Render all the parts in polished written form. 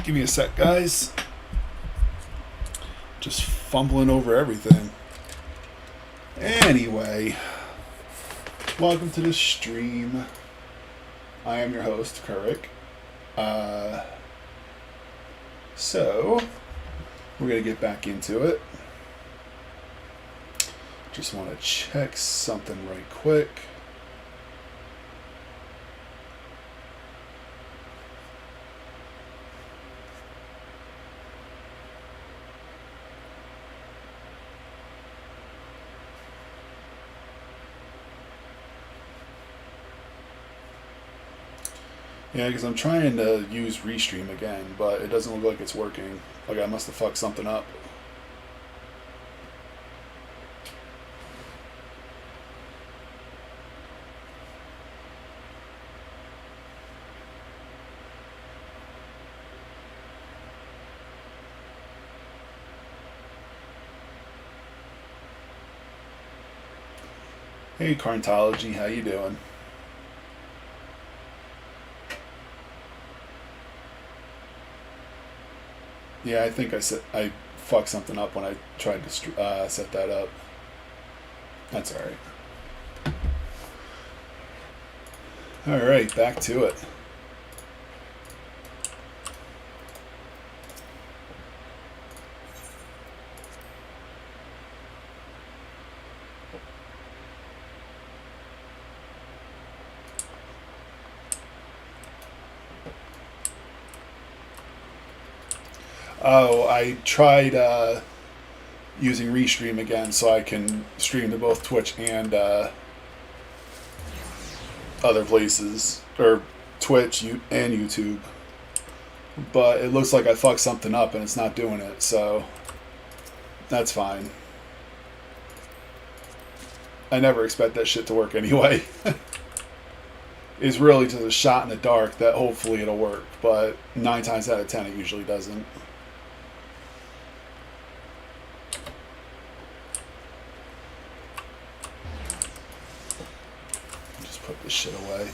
Give me a sec, guys. Just fumbling over everything. Anyway, welcome to the stream. I am your host, Kurik. So, we're going to get back into it. Just want to check something right quick. Yeah, because I'm trying to use Restream again, but it doesn't look like it's working. Like I must have fucked something up. Hey, Carntology, how you doing? Yeah, I think I fucked something up when I tried to set that up. That's all right. All right, back to it. Oh, I tried using Restream again so I can stream to both Twitch and other places, or Twitch and YouTube. But it looks like I fucked something up and it's not doing it, so that's fine. I never expect that shit to work anyway. It's really just a shot in the dark that hopefully it'll work, but 9 times out of 10 it usually doesn't. Put this shit away.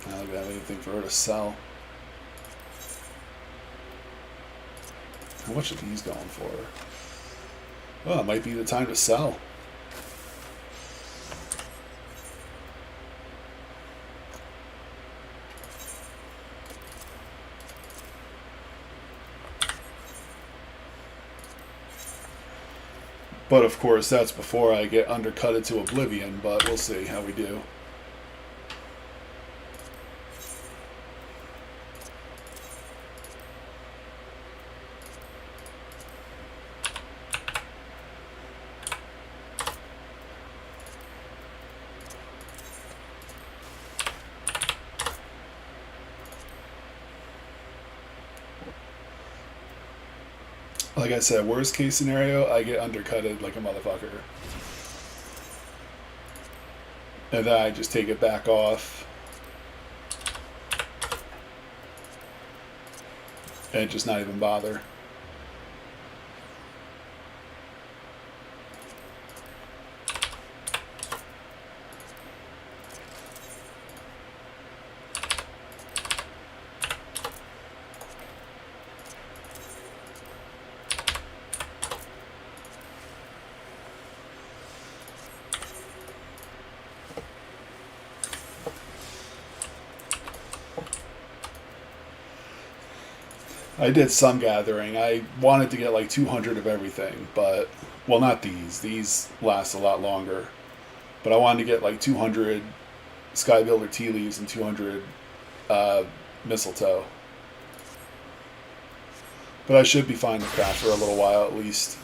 I don't have anything for her to sell. How much are these going for? Well, it might be the time to sell. But of course, that's before I get undercutted to oblivion, but we'll see how we do. Like I said, worst case scenario, I get undercutted like a motherfucker. And then I just take it back off. And just not even bother. I did some gathering. I wanted to get like 200 of everything, but, well, not these. These last a lot longer. But I wanted to get like 200 Sky Builder tea leaves and 200 mistletoe. But I should be fine to craft for a little while at least.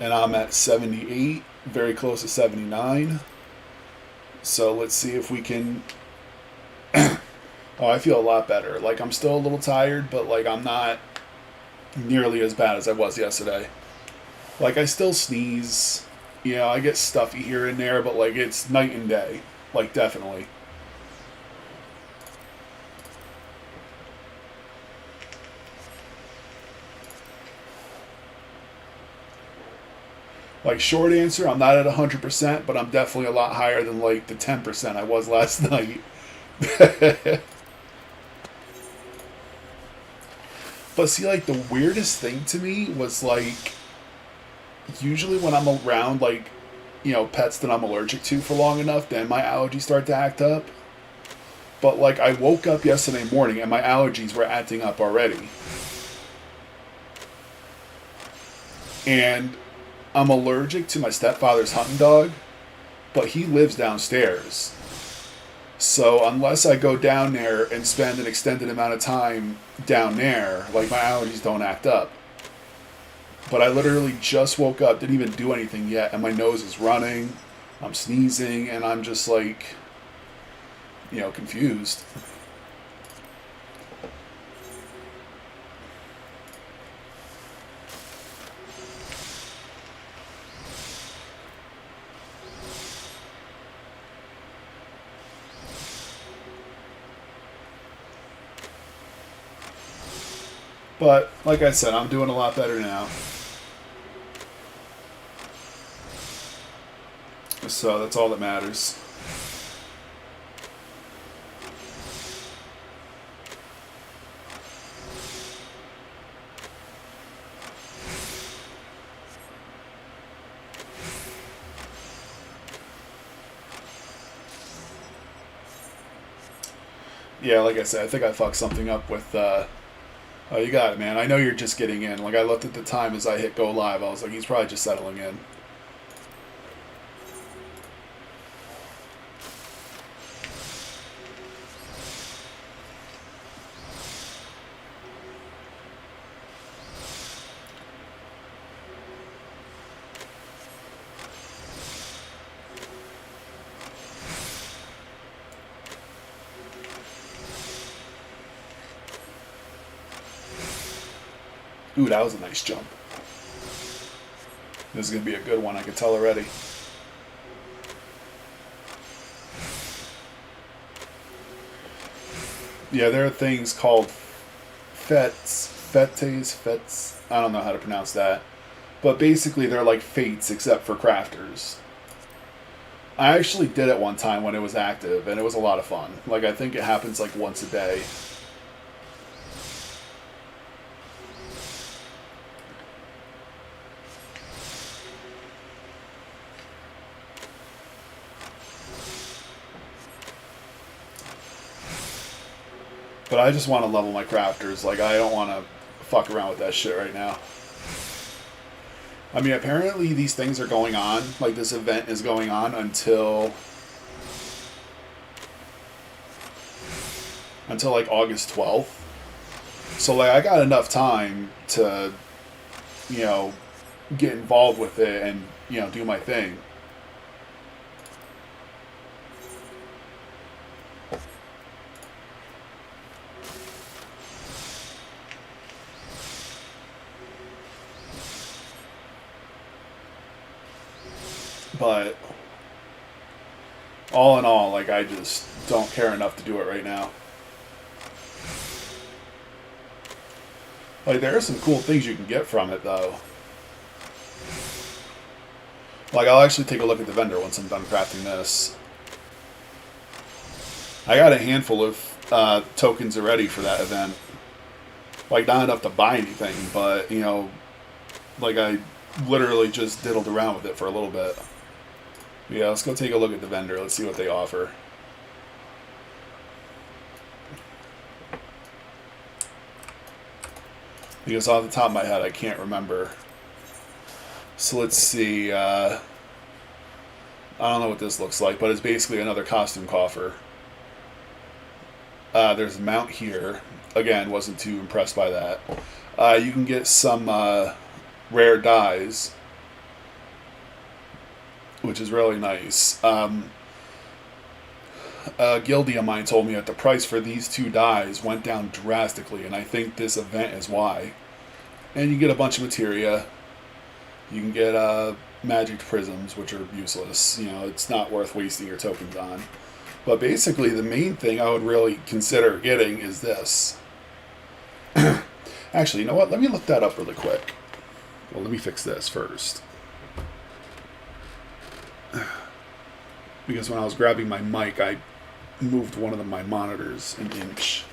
And I'm at 78, very close to 79. So let's see if we can... Oh, I feel a lot better. Like, I'm still a little tired, but, like, I'm not nearly as bad as I was yesterday. Like, I still sneeze. You know, I get stuffy here and there, but, like, it's night and day. Like, definitely. Like, short answer, I'm not at 100%, but I'm definitely a lot higher than like the 10% I was last night. But see, like, the weirdest thing to me was, like, usually when I'm around, like, pets that I'm allergic to for long enough, then my allergies start to act up. But, like, I woke up yesterday morning and my allergies were acting up already. And I'm allergic to my stepfather's hunting dog, but he lives downstairs. So unless I go down there and spend an extended amount of time down there, like, my allergies don't act up. But I literally just woke up, didn't even do anything yet, and my nose is running, I'm sneezing, and I'm just like, confused. But, like I said, I'm doing a lot better now. So that's all that matters. Yeah, like I said, I think I fucked something up with, oh, you got it, man. I know you're just getting in. Like, I looked at the time as I hit go live. I was like, he's probably just settling in. Ooh, that was a nice jump. This is going to be a good one, I can tell already. Yeah, there are things called fets. I don't know how to pronounce that. But basically, they're like fates, except for crafters. I actually did it one time when it was active, and it was a lot of fun. Like, I think it happens like once a day. But I just want to level my crafters. Like, I don't want to fuck around with that shit right now. I mean, apparently these things are going on. Like, this event is going on until like August 12th. So, like, I got enough time to, get involved with it and, do my thing. But all in all, like, I just don't care enough to do it right now. Like, there are some cool things you can get from it, though. Like, I'll actually take a look at the vendor once I'm done crafting this. I got a handful of tokens already for that event. Like, not enough to buy anything, but, like, I literally just diddled around with it for a little bit. Yeah, let's go take a look at the vendor. Let's see what they offer. Because off the top of my head, I can't remember. So let's see. I don't know what this looks like, but it's basically another costume coffer. There's a mount here. Again, wasn't too impressed by that. You can get some rare dies, which is really nice. A guildie of mine told me that the price for these two dies went down drastically, and I think this event is why. And you get a bunch of materia. You can get magic prisms, which are useless. It's not worth wasting your tokens on. But basically, the main thing I would really consider getting is this. Actually, you know what? Let me look that up really quick. Well, let me fix this first. because when I was grabbing my mic, I moved one of my monitors an inch.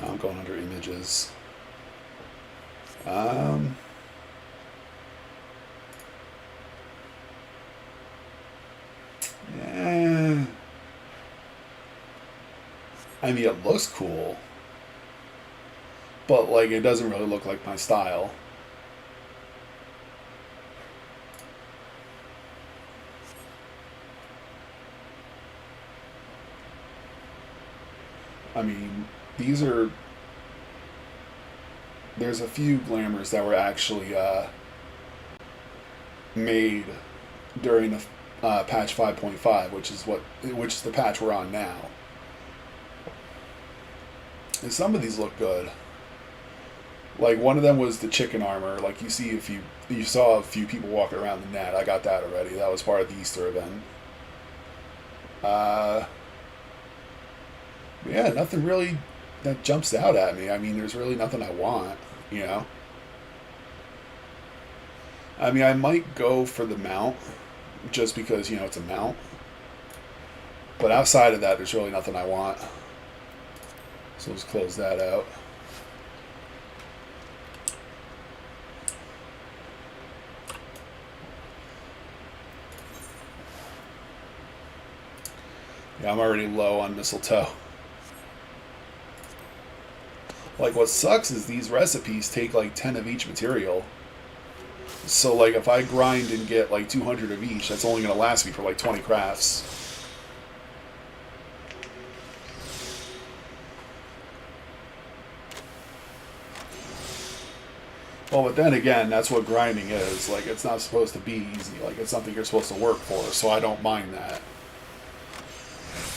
Now I'm going under images. Yeah. I mean, it looks cool, but like it doesn't really look like my style. I mean, there's a few glamours that were actually made during the patch 5.5, which is the patch we're on now. And some of these look good. Like one of them was the chicken armor. Like you see, if you saw a few people walking around the net, I got that already. That was part of the Easter event. Yeah, nothing really that jumps out at me. I mean, there's really nothing I want, you know? I mean, I might go for the mount, just because, it's a mount. But outside of that, there's really nothing I want. So let's close that out. Yeah, I'm already low on mistletoe. Like, what sucks is these recipes take like 10 of each material. So like if I grind and get like 200 of each, that's only going to last me for like 20 crafts. Well, but then again, that's what grinding is. Like, it's not supposed to be easy. Like, it's something you're supposed to work for, so I don't mind that.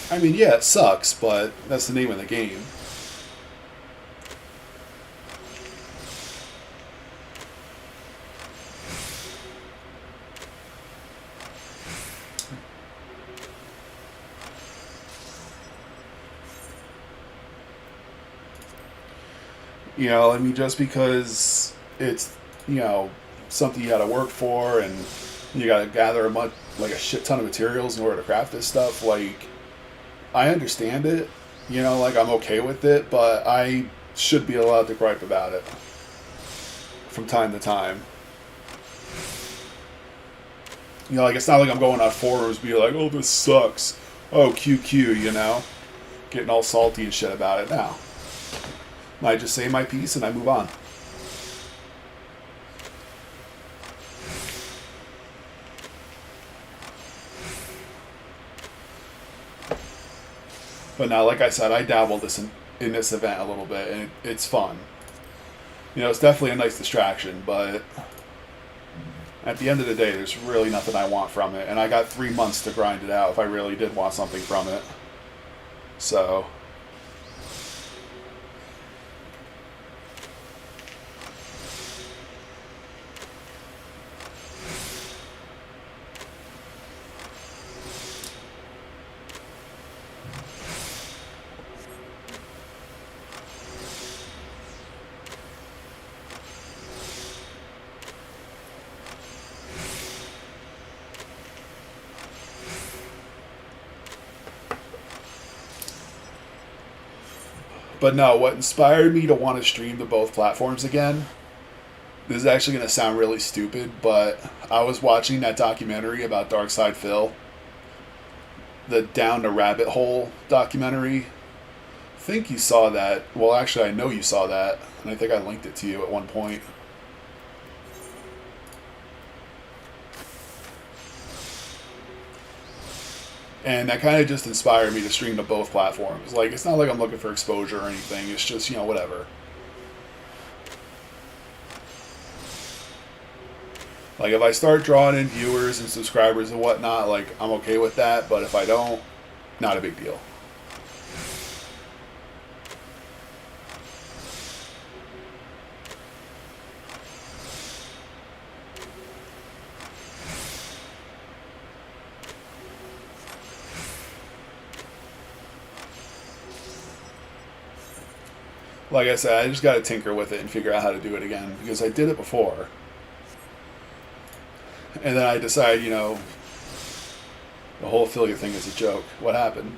I mean, yeah, it sucks, but that's the name of the game. I mean, just because it's, something you got to work for and you got to gather a shit ton of materials in order to craft this stuff, like, I understand it, like, I'm okay with it, but I should be allowed to gripe about it from time to time. Like, it's not like I'm going on forums being like, oh, this sucks. Oh, QQ, getting all salty and shit about it now. I just say my piece and I move on. But now, like I said, I dabbled in this event a little bit, and it's fun. It's definitely a nice distraction, but at the end of the day, there's really nothing I want from it. And I got 3 months to grind it out if I really did want something from it. So... But no, what inspired me to want to stream to both platforms again, this is actually going to sound really stupid, but I was watching that documentary about Darkside Phil, the Down the Rabbit Hole documentary. I think you saw that. Well, actually, I know you saw that, and I think I linked it to you at one point. And that kind of just inspired me to stream to both platforms. Like, it's not like I'm looking for exposure or anything. It's just, whatever. Like, if I start drawing in viewers and subscribers and whatnot, like, I'm okay with that. But if I don't, not a big deal. Like I said, I just got to tinker with it and figure out how to do it again because I did it before. And then I decided, you know, the whole affiliate thing is a joke. What happened?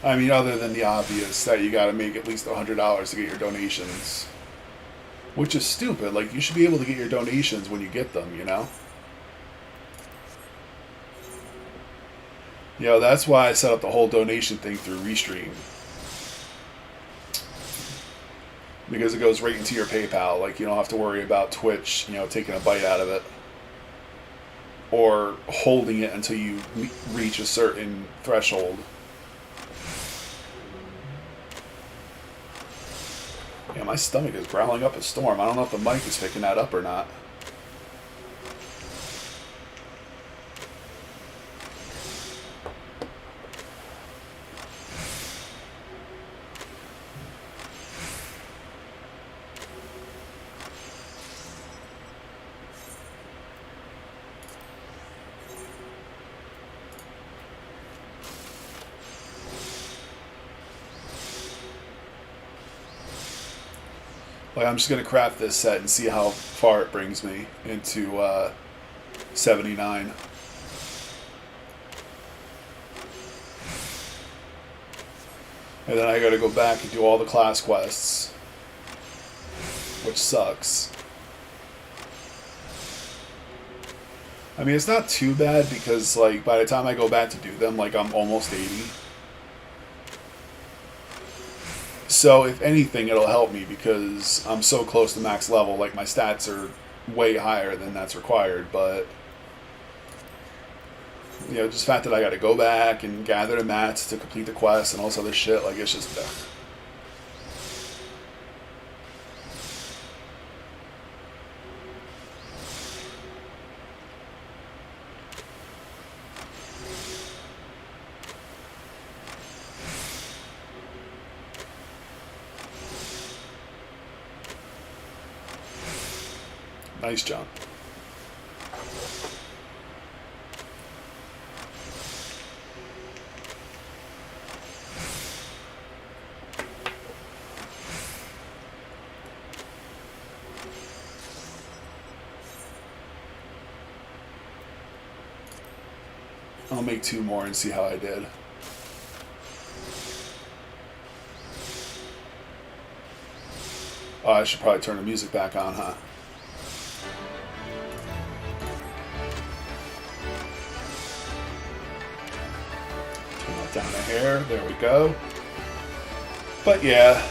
I mean, other than the obvious that you got to make at least $100 to get your donations, which is stupid. Like, you should be able to get your donations when you get them, you know? You know, that's why I set up the whole donation thing through Restream. Because it goes right into your PayPal. Like, you don't have to worry about Twitch, you know, taking a bite out of it. Or holding it until you reach a certain threshold. Yeah, my stomach is growling up a storm. I don't know if the mic is picking that up or not. Like, I'm just going to craft this set and see how far it brings me into 79. And then I got to go back and do all the class quests, which sucks. I mean, it's not too bad because, like, by the time I go back to do them, like, I'm almost 80. So, if anything, it'll help me because I'm so close to max level. Like, my stats are way higher than that's required, but, you know, just the fact that I got to go back and gather the mats to complete the quest and all this other shit, like, it's just... Nice jump. I'll make 2 more and see how I did. Oh, I should probably turn the music back on, huh? Down the hair, there we go. But yeah.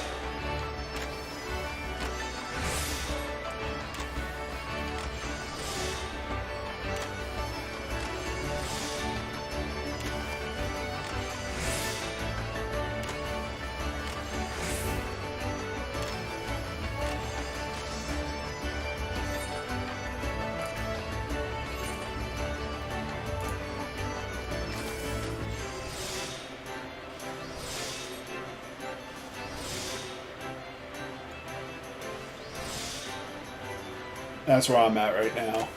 That's where I'm at right now.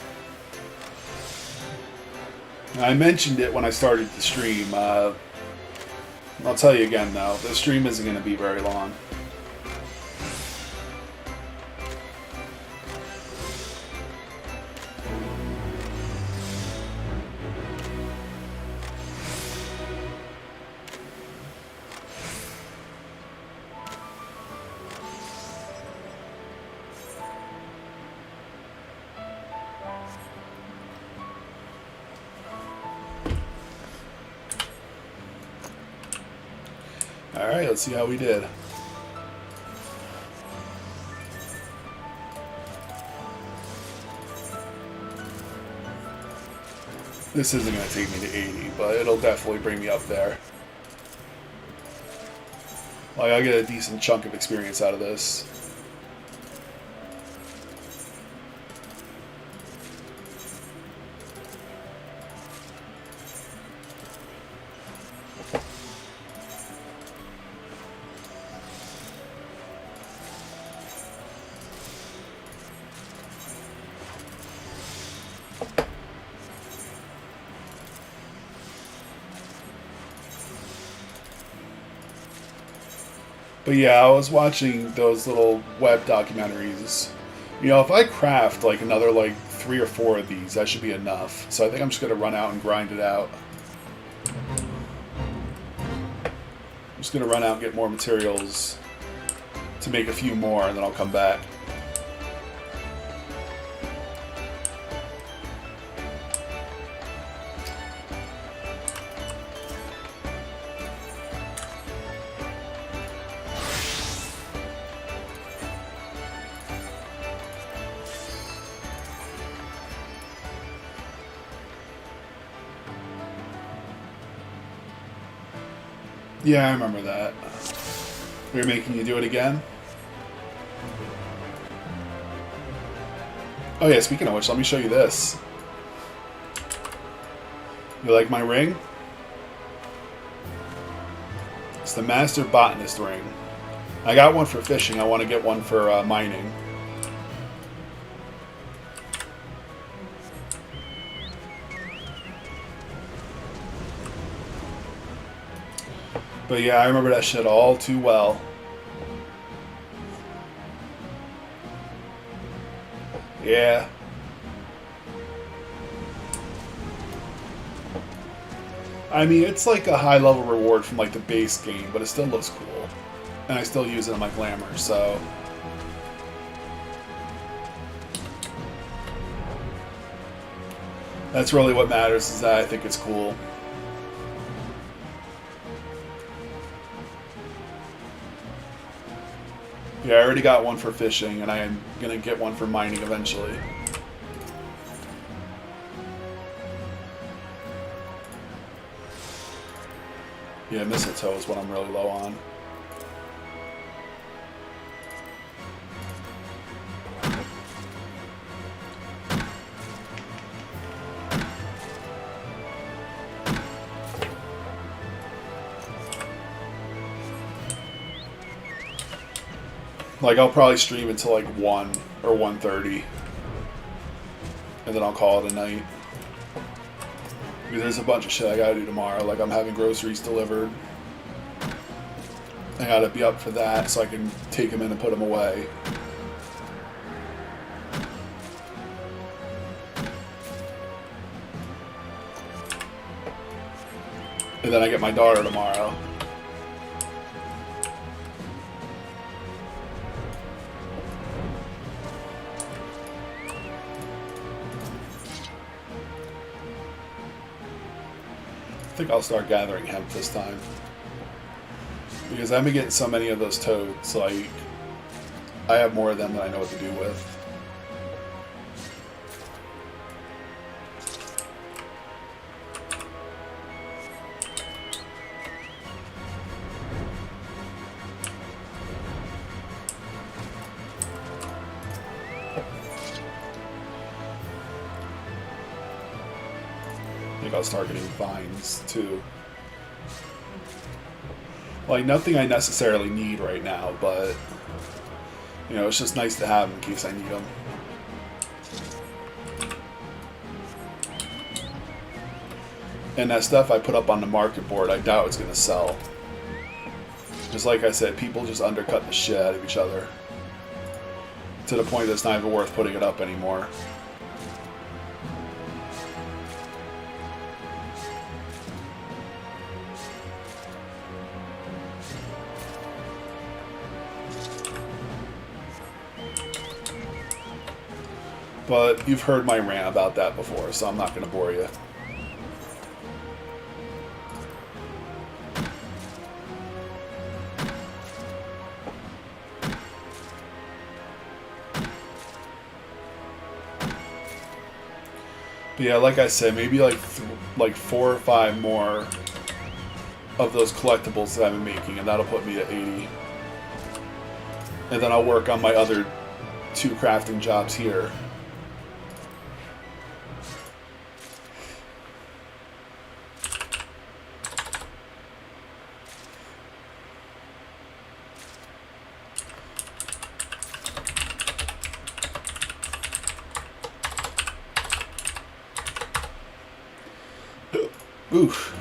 I mentioned it when I started the stream. I'll tell you again, though. The stream isn't going to be very long. Alright, let's see how we did. This isn't going to take me to 80, but it'll definitely bring me up there. Like, I'll get a decent chunk of experience out of this. But yeah, I was watching those little web documentaries. You know, if I craft like another like 3 or 4 of these, that should be enough. So I think I'm just gonna run out and grind it out. I'm just gonna run out and get more materials to make a few more, and then I'll come back. Yeah, I remember that. We were making you do it again? Oh yeah, speaking of which, let me show you this. You like my ring? It's the Master Botanist ring. I got one for fishing. I want to get one for mining. But yeah, I remember that shit all too well. Yeah. I mean, it's like a high level reward from like the base game, but it still looks cool. And I still use it in my glamour, so... That's really what matters, is that I think it's cool. Yeah, I already got one for fishing, and I am gonna get one for mining eventually. Yeah, mistletoe is what I'm really low on. Like, I'll probably stream until like 1 or 1:30. And then I'll call it a night. Because there's a bunch of shit I gotta do tomorrow. Like, I'm having groceries delivered. I gotta be up for that so I can take them in and put them away. And then I get my daughter tomorrow. I think I'll start gathering hemp this time. Because I've been getting so many of those toads, like, I have more of them than I know what to do with. I think I'll start getting vines, too. Like, nothing I necessarily need right now, but, you know, it's just nice to have in case I need them. And that stuff I put up on the market board, I doubt it's going to sell. Just like I said, people just undercut the shit out of each other. To the point that it's not even worth putting it up anymore. But you've heard my rant about that before, so I'm not going to bore you. But yeah, like I said, maybe like 4 or 5 more of those collectibles that I've been making, and that'll put me at 80. And then I'll work on my other 2 crafting jobs here. Oof.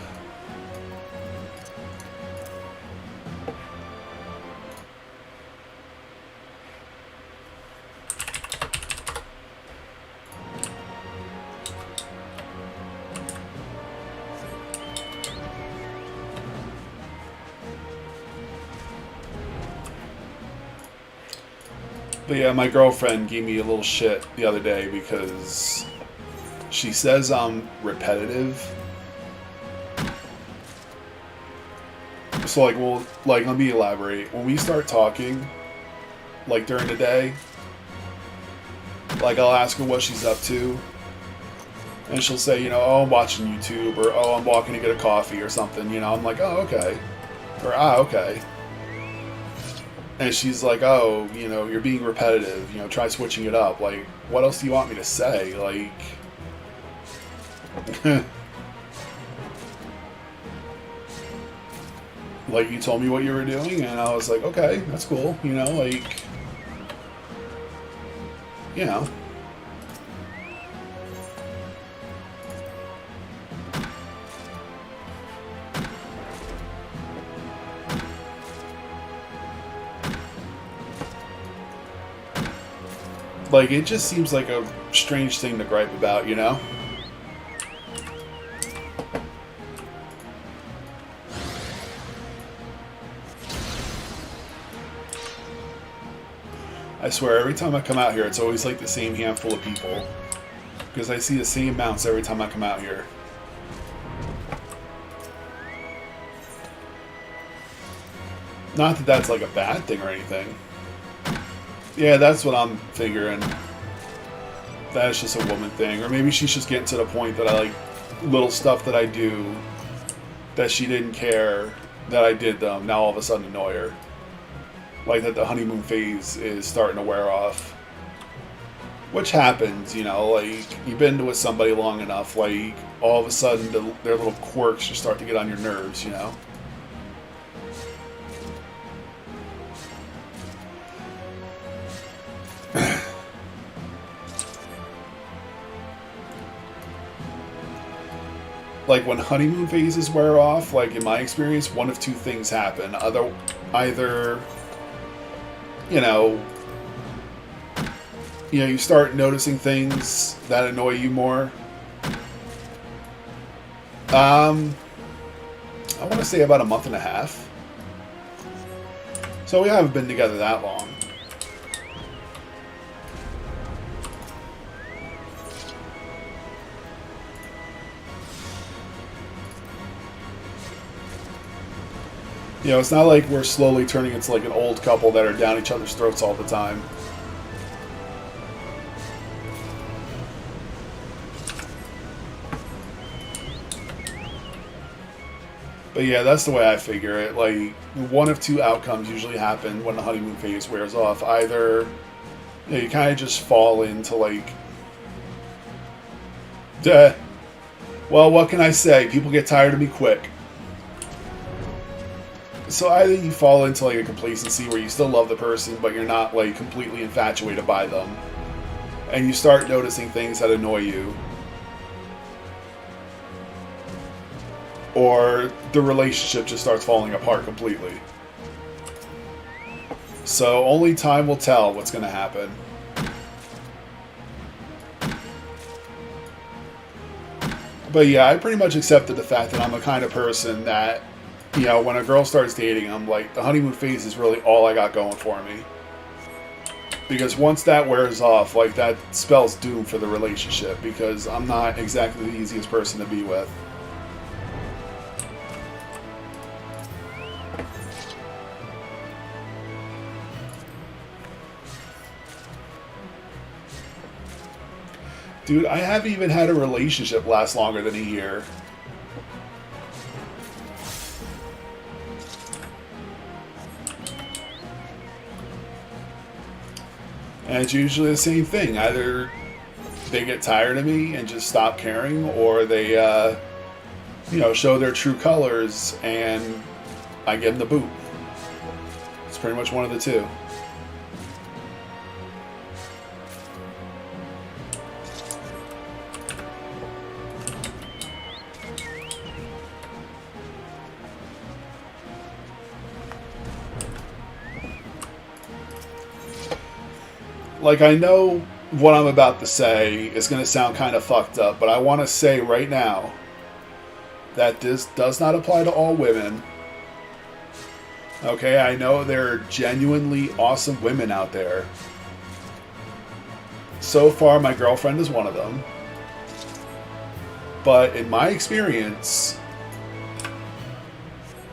But yeah, my girlfriend gave me a little shit the other day because she says I'm repetitive. So like, well, like, let me elaborate. When we start talking, like during the day, like I'll ask her what she's up to, and she'll say, you know, oh, I'm watching YouTube, or oh, I'm walking to get a coffee or something. You know, I'm like, oh, okay, or ah, okay. And she's like, oh, you know, you're being repetitive. You know, try switching it up. Like, what else do you want me to say? Like, like you told me what you were doing, and I was like, okay, that's cool. You know, like, you know. Like, it just seems like a strange thing to gripe about, you know? I swear, every time I come out here, it's always like the same handful of people. Because I see the same mounts every time I come out here. Not that that's like a bad thing or anything. Yeah, that's what I'm figuring. That's just a woman thing. Or maybe she's just getting to the point that I like little stuff that I do that she didn't care that I did them, now all of a sudden annoy her. Like that the honeymoon phase is starting to wear off. Which happens, you know, like, you've been with somebody long enough, like, all of a sudden their little quirks just start to get on your nerves, you know? Like, when honeymoon phases wear off, like, in my experience, one of two things happen. Either, you know, you start noticing things that annoy you more. I want to say about a month and a half. So we haven't been together that long. You know, it's not like we're slowly turning into like an old couple that are down each other's throats all the time. But yeah, that's the way I figure it. Like, one of two outcomes usually happen when the honeymoon phase wears off. Either, you know, you kind of just fall into like, duh. Well, what can I say? People get tired of me quick. So either you fall into like a complacency where you still love the person, but you're not like completely infatuated by them, and you start noticing things that annoy you, or the relationship just starts falling apart completely. So only time will tell what's going to happen. But yeah, I pretty much accepted the fact that I'm the kind of person that, you know, when a girl starts dating, I'm like, the honeymoon phase is really all I got going for me. Because once that wears off, like, that spells doom for the relationship, because I'm not exactly the easiest person to be with. Dude, I haven't even had a relationship last longer than a year. And it's usually the same thing. Either they get tired of me and just stop caring, or they, you know, show their true colors and I give them the boot. It's pretty much one of the two. Like, I know what I'm about to say is going to sound kind of fucked up, but I want to say right now that this does not apply to all women. Okay, I know there are genuinely awesome women out there So far, my girlfriend is one of them. But in my experience,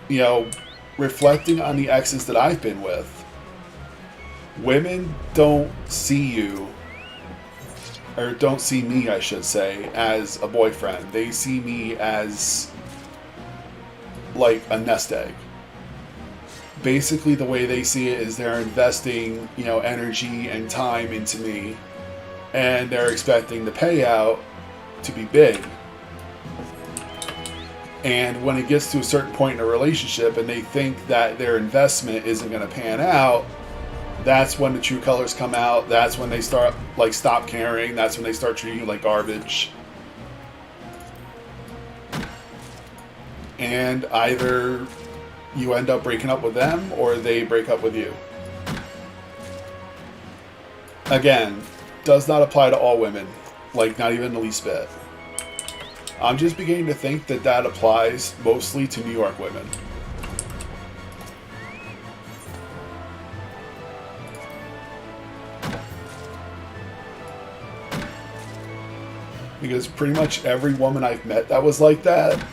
you know, reflecting on the exes that I've been with, women don't see you, or don't see me, I should say, as a boyfriend. They see me as like a nest egg. Basically, the way they see it is they're investing, you know, energy and time into me, and they're expecting the payout to be big. And when it gets to a certain point in a relationship and they think that their investment isn't going to pan out, that's when the true colors come out. That's when they start, like, stop caring. That's when they start treating you like garbage. And either you end up breaking up with them or they break up with you. Again, does not apply to all women. Like, not even the least bit. I'm just beginning to think that that applies mostly to New York women. Because pretty much every woman I've met that was like that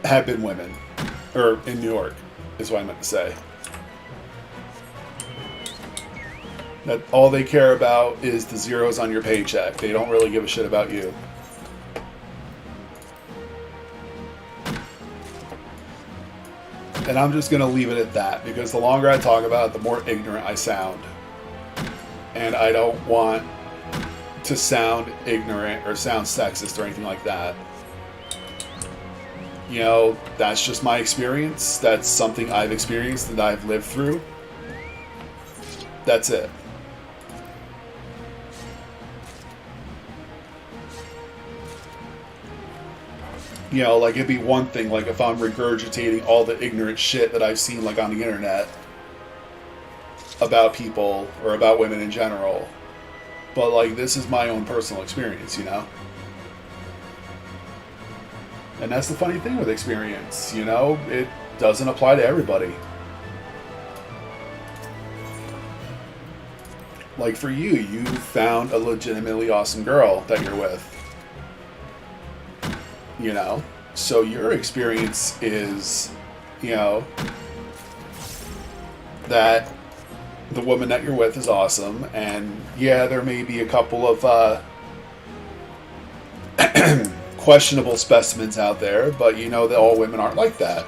have been women. Or in New York, is what I meant to say. That all they care about is the zeros on your paycheck. They don't really give a shit about you. And I'm just going to leave it at that, because the longer I talk about it, the more ignorant I sound. And I don't want to sound ignorant or sound sexist or anything like that. You know, that's just my experience. That's something I've experienced and I've lived through. That's it. You know, like, it'd be one thing, like, if I'm regurgitating all the ignorant shit that I've seen, like, on the internet about people or about women in general. But, like, this is my own personal experience, you know? And that's the funny thing with experience, you know? It doesn't apply to everybody. Like, for you, you found a legitimately awesome girl that you're with. You know? So your experience is, you know, that the woman that you're with is awesome, and yeah, there may be a couple of questionable specimens out there, but you know that all women aren't like that.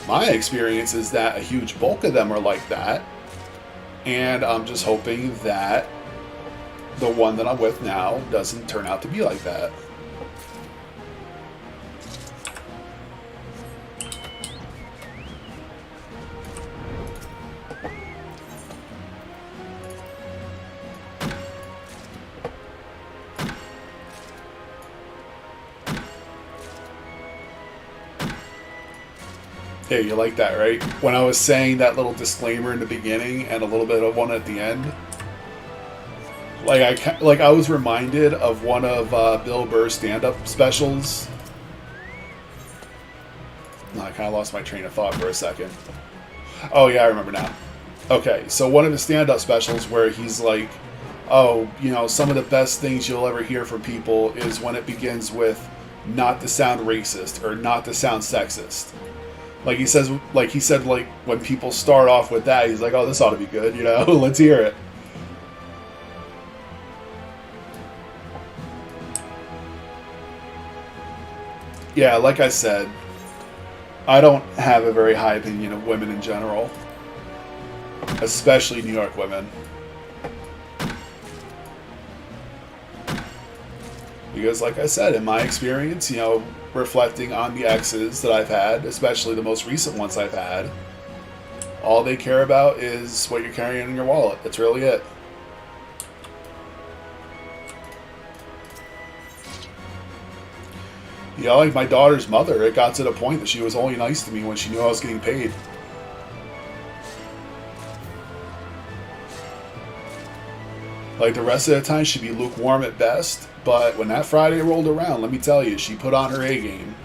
My experience is that a huge bulk of them are like that, and I'm just hoping that the one that I'm with now doesn't turn out to be like that. Hey, you like that, right? When I was saying that little disclaimer in the beginning and a little bit of one at the end, like I was reminded of one of Bill Burr's stand-up specials. No, I kind of lost my train of thought for a second. Oh yeah, I remember now. Okay, so one of his stand-up specials where he's like, oh, you know, some of the best things you'll ever hear from people is when it begins with not to sound racist or not to sound sexist. Like he said, like when people start off with that, he's like, oh, this ought to be good, you know, let's hear it. Yeah, like I said, I don't have a very high opinion of women in general, especially New York women. Because like I said, in my experience, you know, reflecting on the exes that I've had, especially the most recent ones I've had, all they care about is what you're carrying in your wallet. That's really it. You know, like my daughter's mother, it got to the point that she was only nice to me when she knew I was getting paid. Like the rest of the time, she'd be lukewarm at best. But when that Friday rolled around, let me tell you, she put on her A game.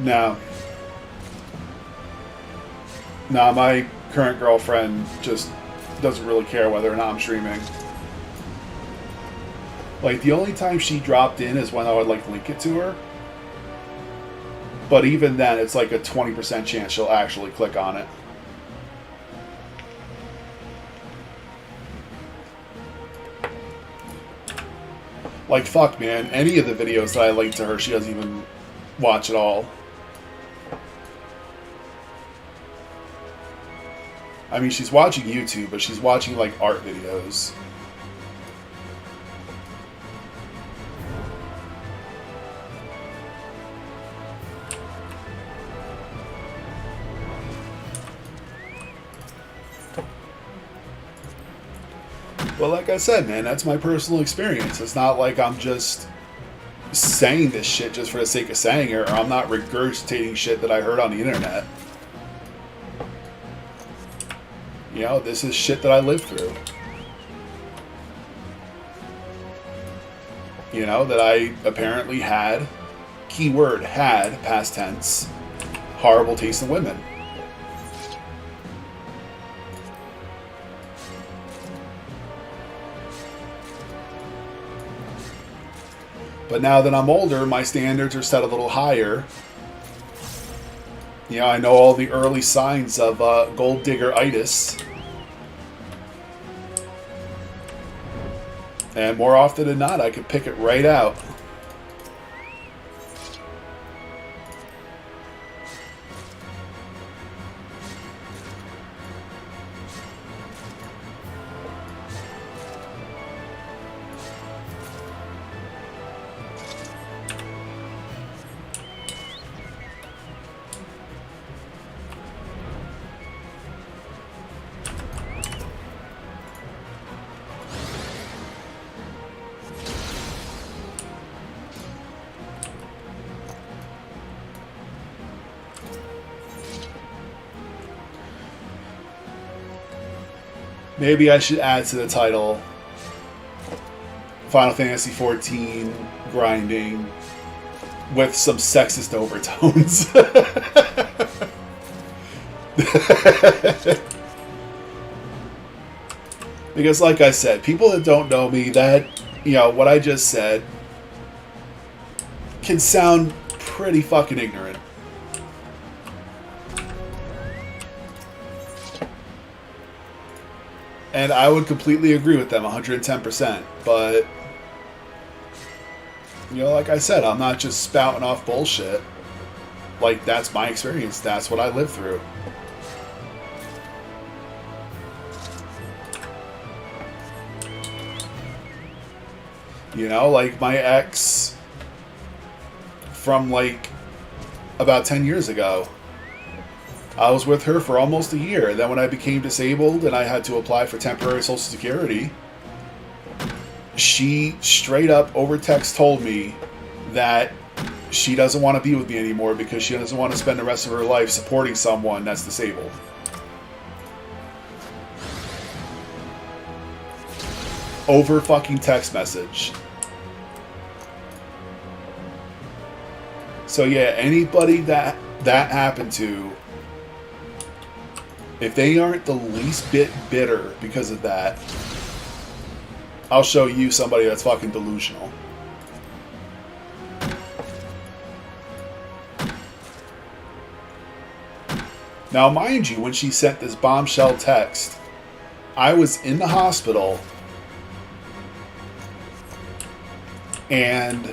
No. Nah, my current girlfriend just doesn't really care whether or not I'm streaming. Like, the only time she dropped in is when I would, like, link it to her. But even then, it's like a 20% chance she'll actually click on it. Like, fuck, man. Any of the videos that I link to her, she doesn't even watch at all. I mean, she's watching YouTube, but she's watching, like, art videos. Well, like I said, man, that's my personal experience. It's not like I'm just saying this shit just for the sake of saying it, or I'm not regurgitating shit that I heard on the internet. You know, this is shit that I lived through. You know, that I apparently had, keyword had, past tense, horrible taste in women. But now that I'm older, my standards are set a little higher. You know, I know all the early signs of gold digger-itis. And more often than not, I could pick it right out. Maybe I should add to the title Final Fantasy XIV grinding with some sexist overtones. Because like I said, people that don't know me, that, you know, what I just said can sound pretty fucking ignorant. And I would completely agree with them 110%. But, you know, like I said, I'm not just spouting off bullshit. Like, that's my experience. That's what I lived through. You know, like my ex from like about 10 years ago. I was with her for almost a year. Then when I became disabled and I had to apply for temporary Social Security, she straight up over text told me that she doesn't want to be with me anymore because she doesn't want to spend the rest of her life supporting someone that's disabled. Over fucking text message. So yeah, anybody that happened to, if they aren't the least bit bitter because of that, I'll show you somebody that's fucking delusional. Now, mind you, when she sent this bombshell text, I was in the hospital, and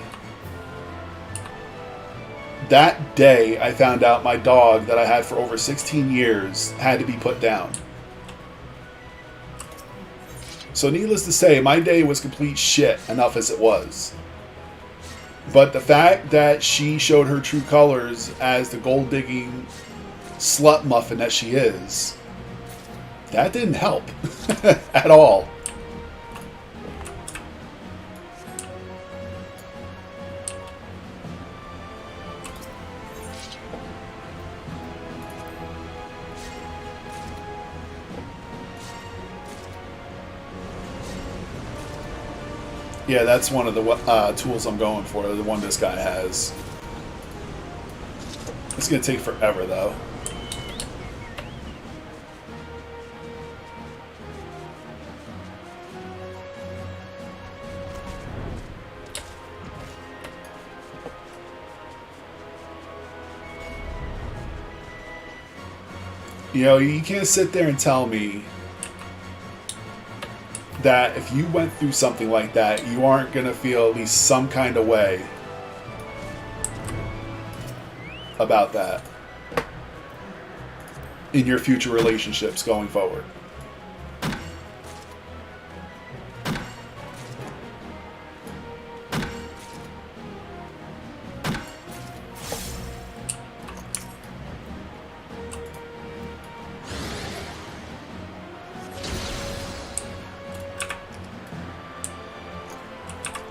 that day I found out my dog that I had for over 16 years had to be put down. So needless to say, my day was complete shit, enough as it was. But the fact that she showed her true colors as the gold-digging slut muffin that she is, that didn't help at all. Yeah, that's one of the tools I'm going for, the one this guy has. It's going to take forever, though. You know, you can't sit there and tell me that if you went through something like that, you aren't going to feel at least some kind of way about that in your future relationships going forward.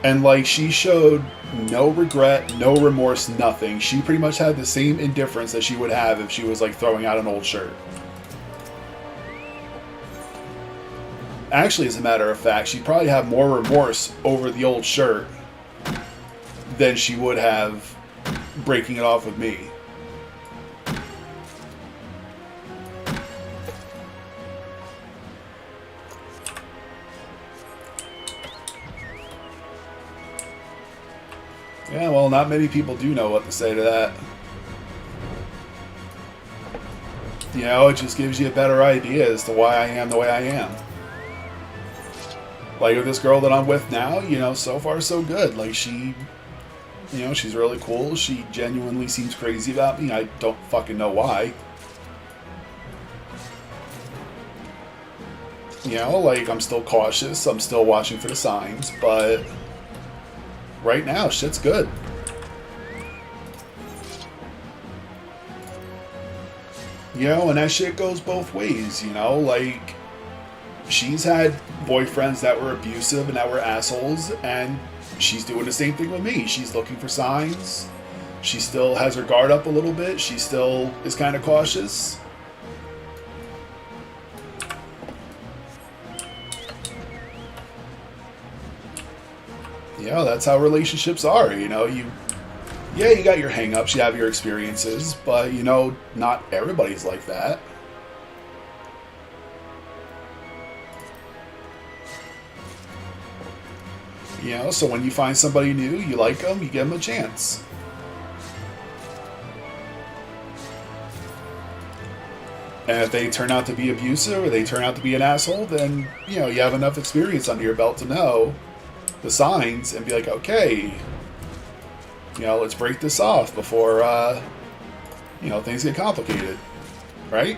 And, like, she showed no regret, no remorse, nothing. She pretty much had the same indifference that she would have if she was, like, throwing out an old shirt. Actually, as a matter of fact, she'd probably have more remorse over the old shirt than she would have breaking it off with me. Yeah, well, not many people do know what to say to that. You know, it just gives you a better idea as to why I am the way I am. Like, with this girl that I'm with now, you know, so far so good. Like, she, you know, she's really cool. She genuinely seems crazy about me. I don't fucking know why. You know, like, I'm still cautious. I'm still watching for the signs, but right now, shit's good. You know, and that shit goes both ways, you know? Like, she's had boyfriends that were abusive and that were assholes, and she's doing the same thing with me. She's looking for signs. She still has her guard up a little bit. She still is kind of cautious. You know, that's how relationships are, you know? You got your hang-ups, you have your experiences, but, you know, not everybody's like that. You know, so when you find somebody new, you like them, you give them a chance. And if they turn out to be abusive or they turn out to be an asshole, then, you know, you have enough experience under your belt to know the signs and be like, okay, you know, let's break this off before, you know, things get complicated, right?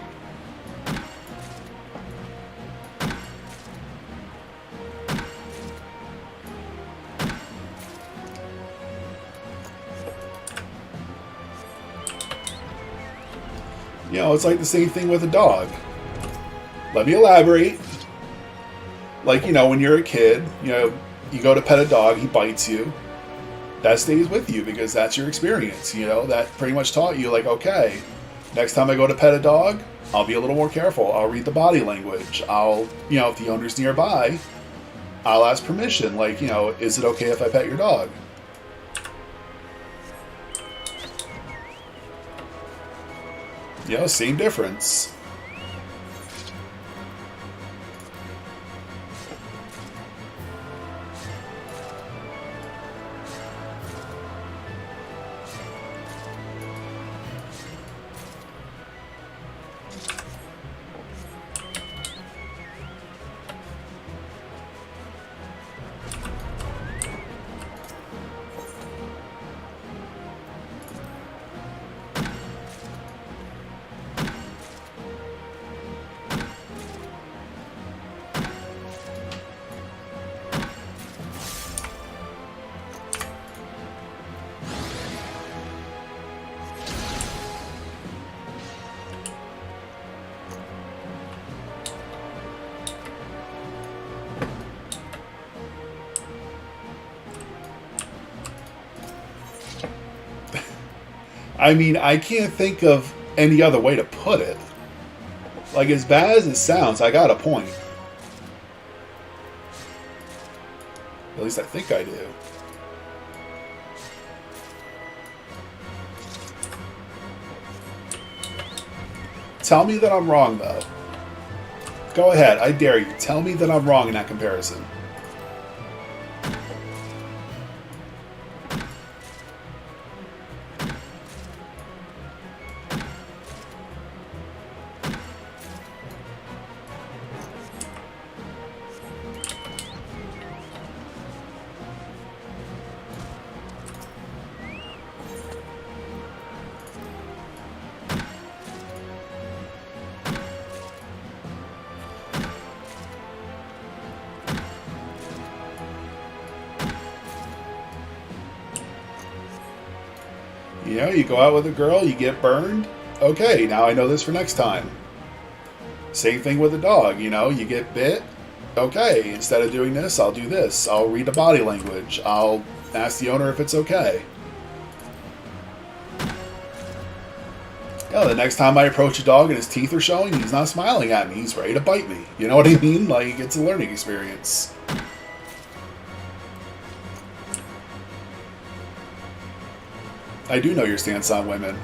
You know, it's like the same thing with a dog. Let me elaborate. Like, you know, when you're a kid, you know, you go to pet a dog, he bites you. That stays with you because that's your experience, you know? That pretty much taught you, like, okay, next time I go to pet a dog, I'll be a little more careful. I'll read the body language. I'll, you know, if the owner's nearby, I'll ask permission. Like, you know, is it okay if I pet your dog? You know, same difference. I mean, I can't think of any other way to put it. Like, as bad as it sounds, I got a point. At least I think I do. Tell me that I'm wrong, though. Go ahead, I dare you. Tell me that I'm wrong in that comparison. You know, you go out with a girl, you get burned. Okay, now I know this for next time. Same thing with a dog, you know, you get bit. Okay, instead of doing this, I'll do this. I'll read the body language. I'll ask the owner if it's okay. The next time I approach a dog and his teeth are showing, he's not smiling at me. He's ready to bite me. You know what I mean? Like, it's a learning experience. I do know your stance on women.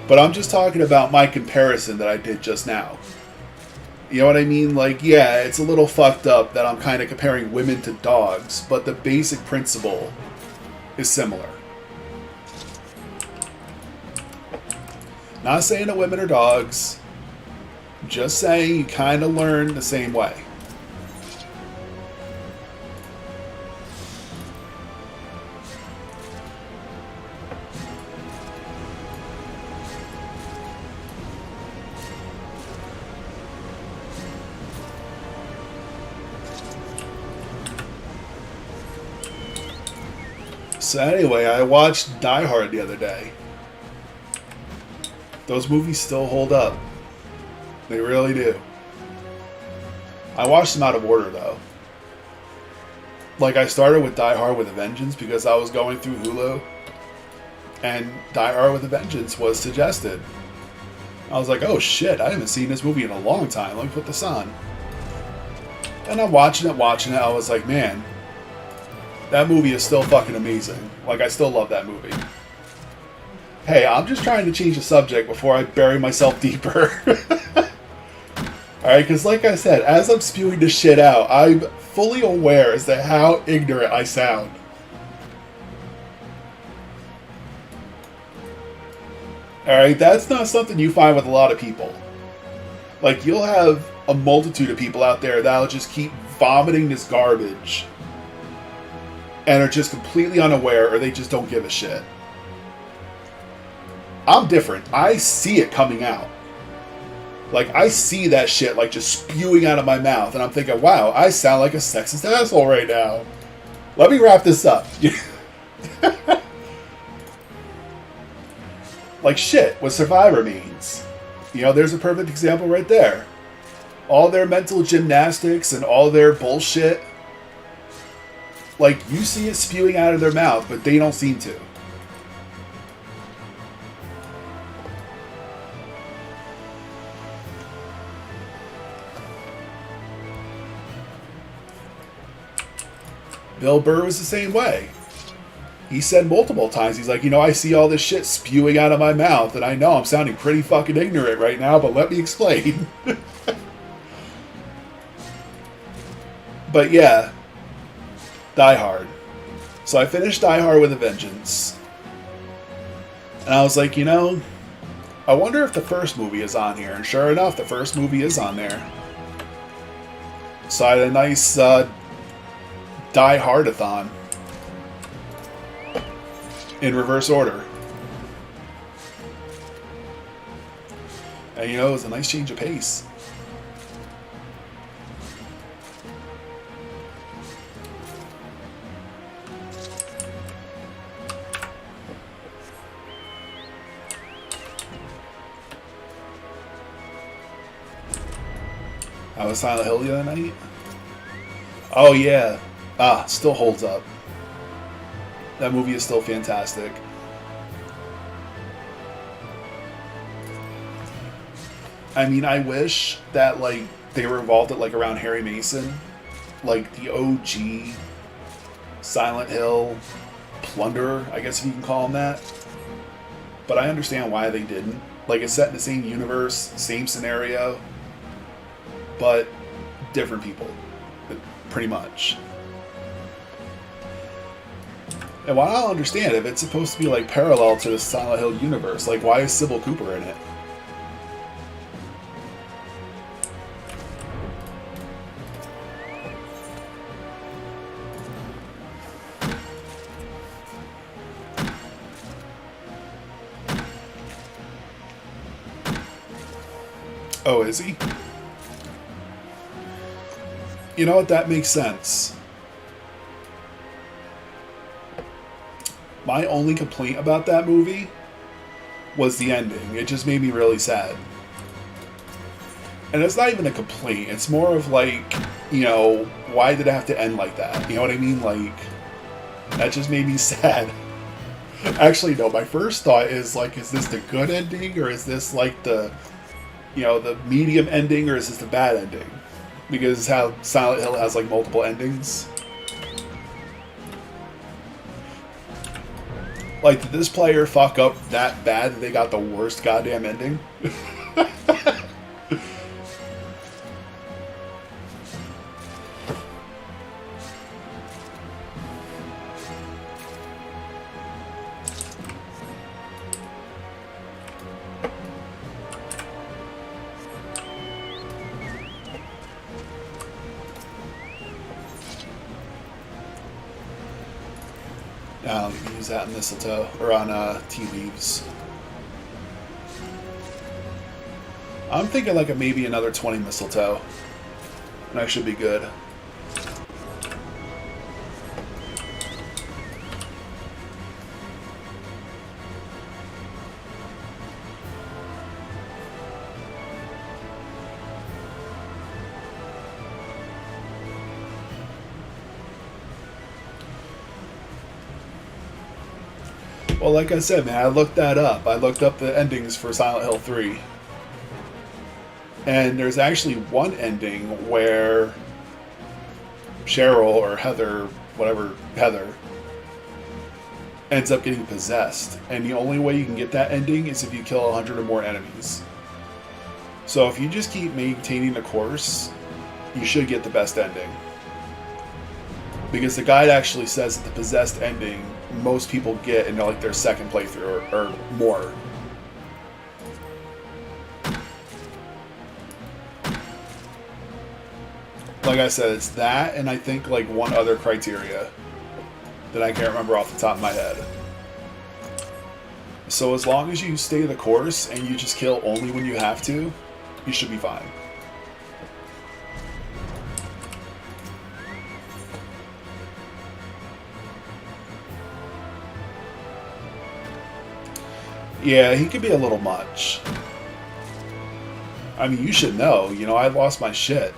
But I'm just talking about my comparison that I did just now. You know what I mean? Like, yeah, it's a little fucked up that I'm kind of comparing women to dogs, but the basic principle is similar. Not saying that women are dogs, just saying you kind of learn the same way. So anyway, I watched Die Hard the other day. Those movies still hold up. They really do. I watched them out of order, though. Like, I started with Die Hard with a Vengeance because I was going through Hulu, and Die Hard with a Vengeance was suggested. I was like, oh shit, I haven't seen this movie in a long time. Let me put this on. And I'm watching it. I was like, man, that movie is still fucking amazing. Like, I still love that movie. Hey, I'm just trying to change the subject before I bury myself deeper. Alright, because like I said, as I'm spewing this shit out, I'm fully aware as to how ignorant I sound. Alright, that's not something you find with a lot of people. Like, you'll have a multitude of people out there that'll just keep vomiting this garbage and are just completely unaware, or they just don't give a shit. I'm different. I see it coming out. Like, I see that shit, like, just spewing out of my mouth, and I'm thinking, wow, I sound like a sexist asshole right now. Let me wrap this up. Like, shit, what Survivor means. You know, there's a perfect example right there. All their mental gymnastics and all their bullshit, like, you see it spewing out of their mouth, but they don't seem to. Bill Burr was the same way. He said multiple times, he's like, you know, I see all this shit spewing out of my mouth, and I know I'm sounding pretty fucking ignorant right now, but let me explain. But yeah, Die Hard. So I finished Die Hard with a Vengeance. And I was like, you know, I wonder if the first movie is on here. And sure enough, the first movie is on there. So I had a nice Die Hard-a-thon. In reverse order. And you know, it was a nice change of pace. I was Silent Hill the other night. Oh yeah. Still holds up. That movie is still fantastic. I mean, I wish that, like, they were involved at, like, around Harry Mason. Like, the OG Silent Hill plunderer, I guess if you can call him that. But I understand why they didn't. Like, it's set in the same universe, same scenario, but different people, pretty much. And what I don't understand, if it's supposed to be like parallel to the Silent Hill universe, like why is Sybil Cooper in it? Oh, is he? You know what? That makes sense. My only complaint about that movie was the ending. It just made me really sad. And it's not even a complaint. It's more of like, you know, why did it have to end like that? You know what I mean? Like, that just made me sad. Actually, no, my first thought is like, is this the good ending? Or is this like the, you know, the medium ending? Or is this the bad ending? Because how Silent Hill has like multiple endings. Like, did this player fuck up that bad that they got the worst goddamn ending? You can use that in mistletoe, or on tea leaves. I'm thinking like maybe another 20 mistletoe, and I should be good. Well, like I said, man, I looked that up. I looked up the endings for Silent Hill 3. And there's actually one ending where Cheryl, or Heather, whatever, Heather, ends up getting possessed. And the only way you can get that ending is if you kill 100 or more enemies. So if you just keep maintaining the course, you should get the best ending. Because the guide actually says that the possessed ending most people get in like their second playthrough or more. Like I said, it's that, and I think like one other criteria that I can't remember off the top of my head. So as long as you stay the course and you just kill only when you have to, you should be fine. Yeah, he could be a little much. I mean, you should know. You know, I lost my shit.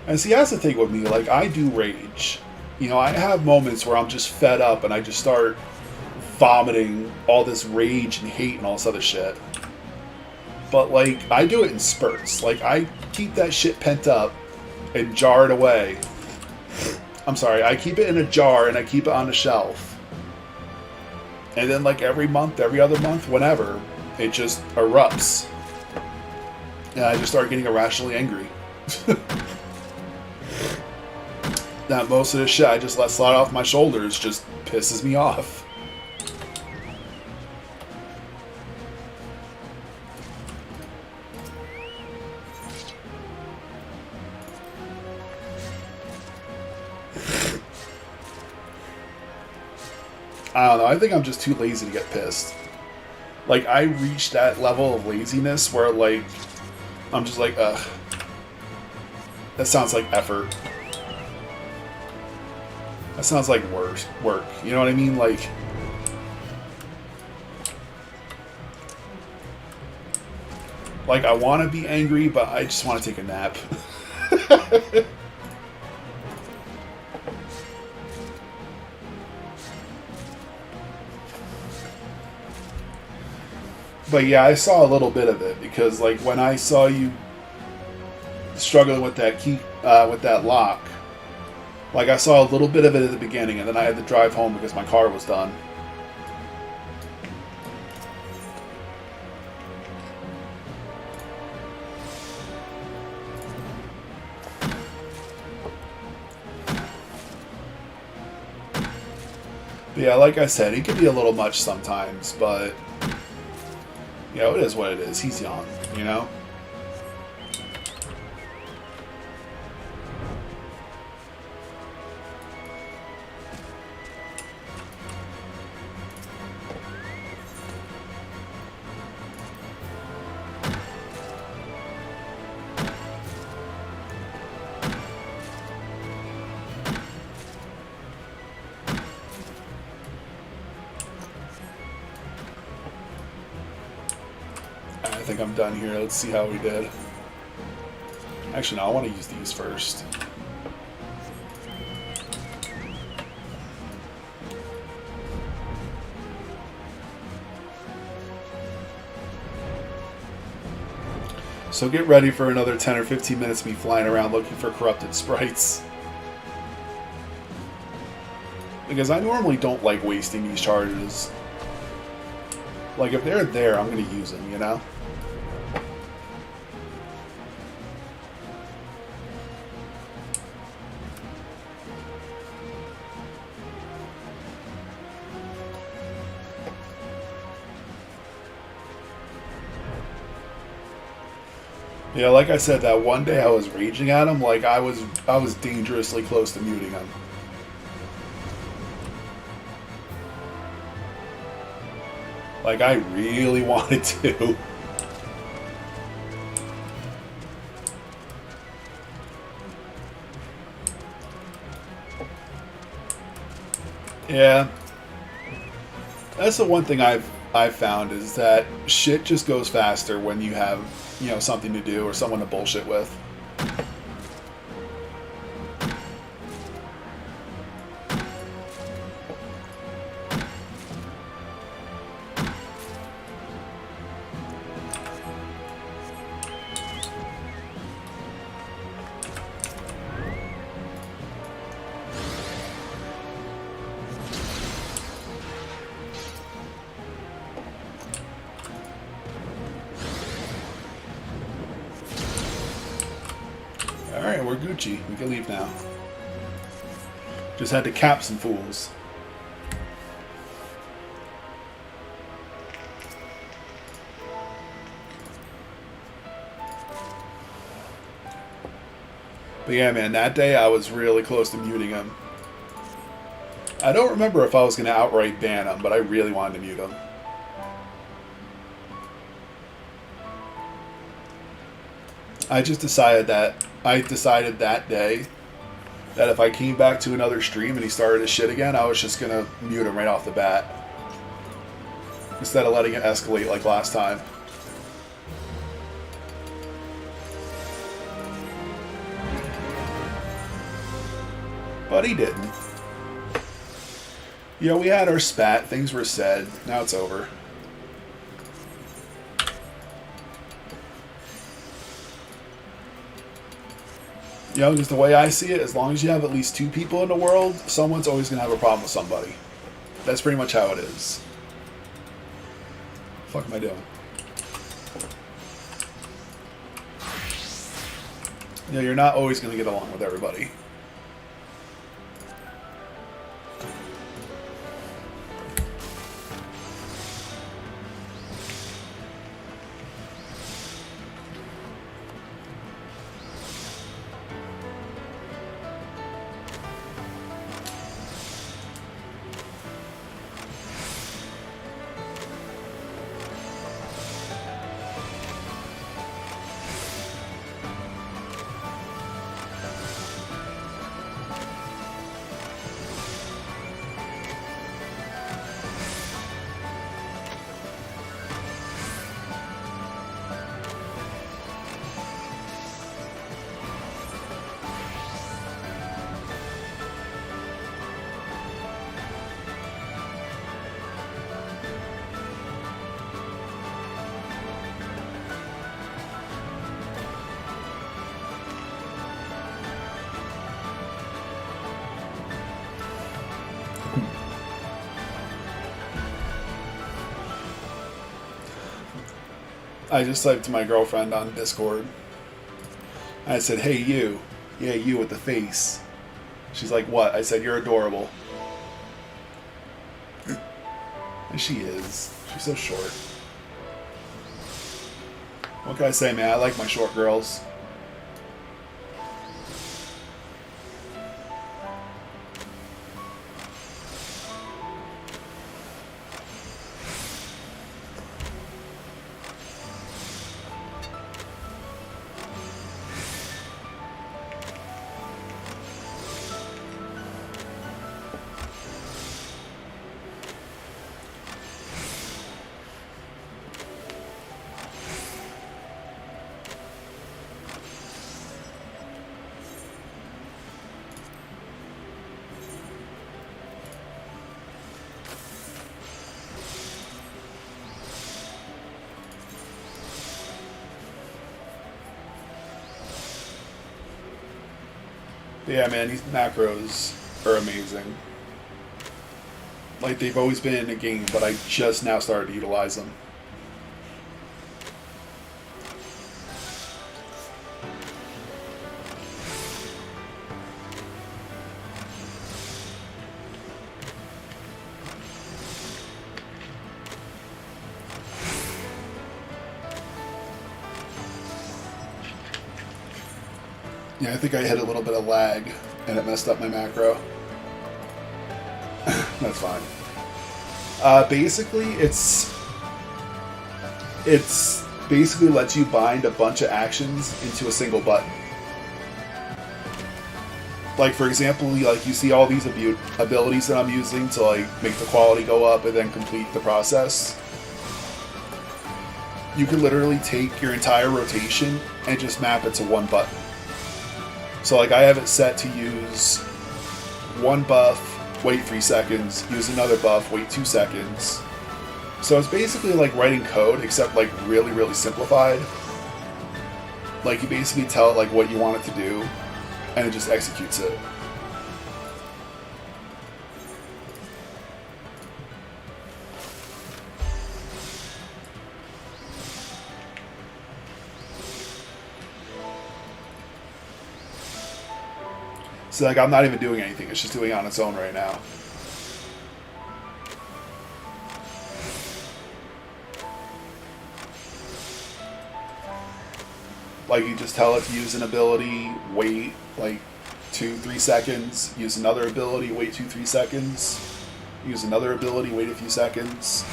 And see, that's the thing with me. Like, I do rage. You know, I have moments where I'm just fed up and I just start vomiting all this rage and hate and all this other shit. But, like, I do it in spurts. Like, I keep that shit pent up and jar it away. I'm sorry, I keep it in a jar and I keep it on the shelf. And then, like, every month, every other month, whenever, it just erupts. And I just start getting irrationally angry. That most of the shit I just let slide off my shoulders just pisses me off. I don't know, I think I'm just too lazy to get pissed. Like, I reached that level of laziness where, like, I'm just like, ugh. That sounds like effort. That sounds like work. You know what I mean? Like, I want to be angry, but I just want to take a nap. But yeah, I saw a little bit of it because, like, when I saw you struggling with that key, with that lock, Like, I saw a little bit of it at the beginning, and then I had to drive home because my car was done. But yeah, like I said, he can be a little much sometimes, but, you know, it is what it is. He's young, you know? I think I'm done here. Let's see how we did. Actually, no, I want to use these first. So get ready for another 10 or 15 minutes of me flying around looking for corrupted sprites. Because I normally don't like wasting these charges. Like, if they're there, I'm going to use them, you know? Yeah, like I said, that one day I was raging at him, like I was dangerously close to muting him. Like, I really wanted to. Yeah. That's the one thing I've found is that shit just goes faster when you have, you know, something to do or someone to bullshit with. Alright, we're Gucci. We can leave now. Just had to cap some fools. But yeah, man, that day I was really close to muting him. I don't remember if I was going to outright ban him, but I really wanted to mute him. I decided that day that if I came back to another stream and he started his shit again, I was just going to mute him right off the bat. Instead of letting it escalate like last time. But he didn't. You know, we had our spat, things were said, now it's over. You know, just the way I see it, as long as you have at least 2 people in the world, someone's always going to have a problem with somebody. That's pretty much how it is. What the fuck am I doing? You know, you're not always going to get along with everybody. I just typed to my girlfriend on Discord. I said, hey, you. Yeah, you with the face. She's like, what? I said, you're adorable. And she is. She's so short. What can I say, man? I like my short girls. Yeah, man, these macros are amazing. Like, they've always been in the game, but I just now started to utilize them. Yeah, I think I hit a little bit of lag, and it messed up my macro. That's fine. Basically, it's basically lets you bind a bunch of actions into a single button. Like, for example, like you see all these abilities that I'm using to like make the quality go up and then complete the process. You can literally take your entire rotation and just map it to one button. So like I have it set to use one buff, wait 3 seconds, use another buff, wait 2 seconds. So it's basically like writing code, except like really, really simplified. Like you basically tell it like what you want it to do, and it just executes it. So like I'm not even doing anything, it's just doing it on its own right now. Like you just tell it to use an ability, wait like 2-3 seconds, use another ability, wait 2-3 seconds, use another ability, wait a few seconds.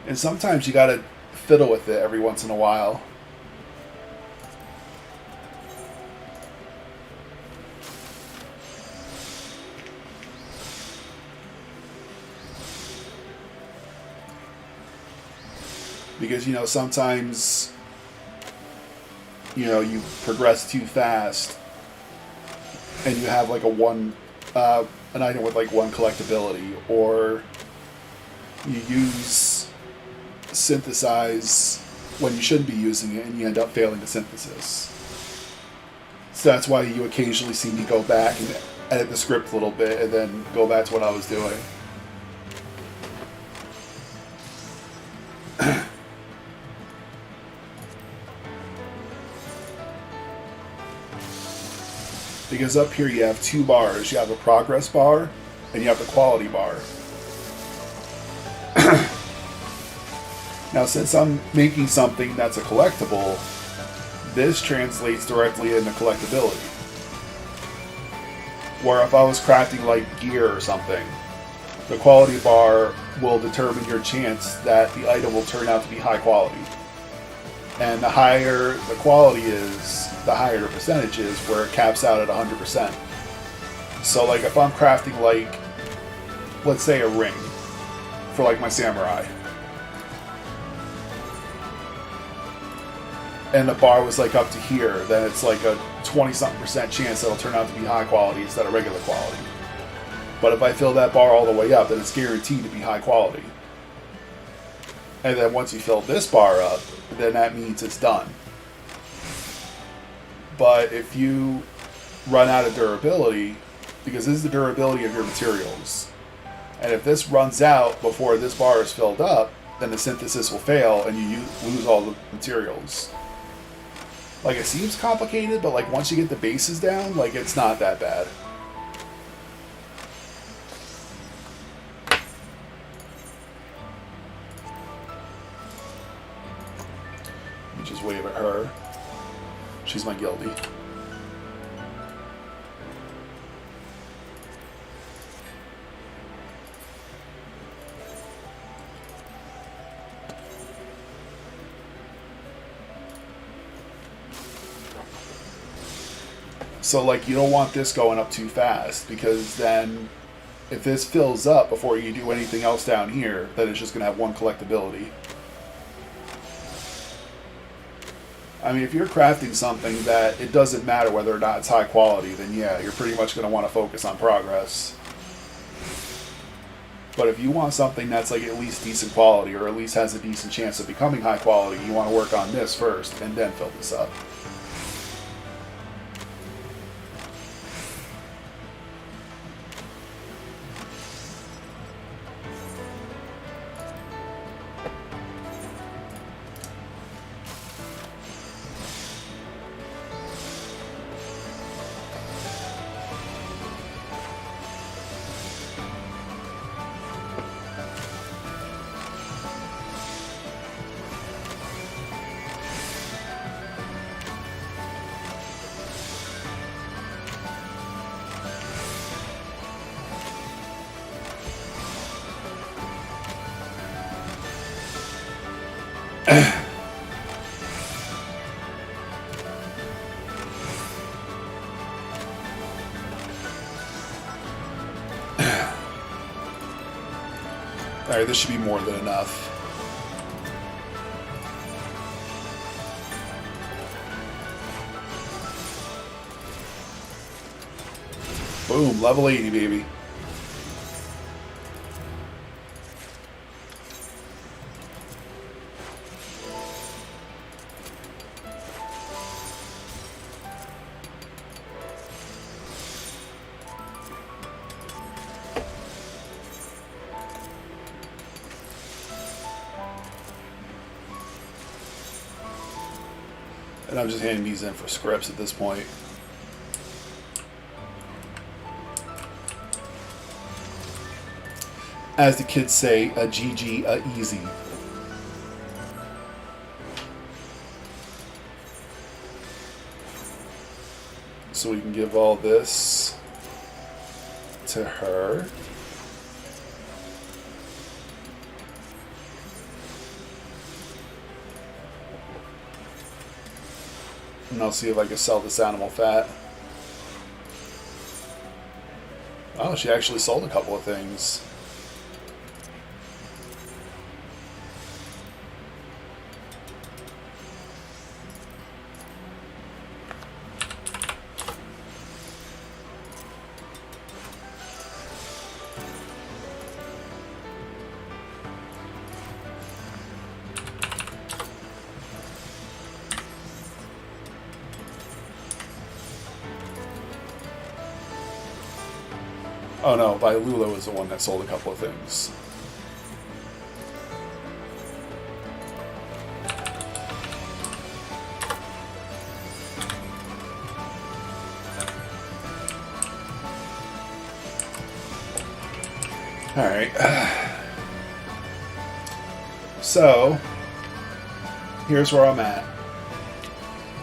And sometimes you gotta fiddle with it every once in a while. Because, you know, sometimes, you know, you progress too fast and you have like an item with like one collectability, or you use synthesize when you shouldn't be using it and you end up failing the synthesis. So that's why you occasionally see me go back and edit the script a little bit and then go back to what I was doing. Because up here you have 2 bars. You have a progress bar and you have the quality bar. Now, since I'm making something that's a collectible, this translates directly into collectability. Where if I was crafting like gear or something, the quality bar will determine your chance that the item will turn out to be high quality. And the higher the quality is, the higher the percentage is, where it caps out at 100%. So like if I'm crafting like, let's say a ring for like my samurai, and the bar was like up to here, then it's like a 20-something% chance that it'll turn out to be high quality instead of regular quality. But if I fill that bar all the way up, then it's guaranteed to be high quality. And then once you fill this bar up, then that means it's done. But if you run out of durability, because this is the durability of your materials. And if this runs out before this bar is filled up, then the synthesis will fail and you lose all the materials. Like, it seems complicated, but like once you get the bases down, like it's not that bad. Let me just wave at her. She's my guildie. So, like, you don't want this going up too fast, because then if this fills up before you do anything else down here, then it's just going to have one collectability. I mean, if you're crafting something that it doesn't matter whether or not it's high quality, then yeah, you're pretty much going to want to focus on progress. But if you want something that's like at least decent quality, or at least has a decent chance of becoming high quality, you want to work on this first and then fill this up. Alright, this should be more than enough. Boom, level 80, baby. And I'm just handing these in for scripts at this point. As the kids say, a GG, a easy. So we can give all this to her. And I'll see if I can sell this animal fat. Oh, she actually sold a couple of things. Oh no, Lula was the one that sold a couple of things. Alright. So, here's where I'm at.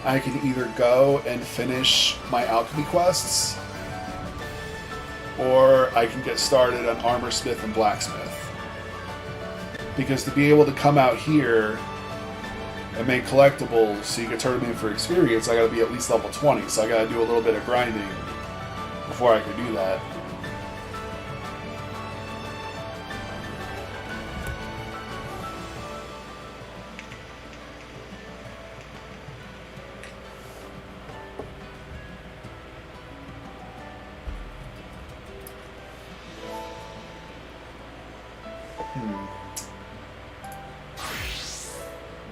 I can either go and finish my alchemy quests, or I can get started on armor smith and blacksmith. Because to be able to come out here and make collectibles so you can turn them in for experience, I gotta be at least level 20, so I gotta do a little bit of grinding before I can do that.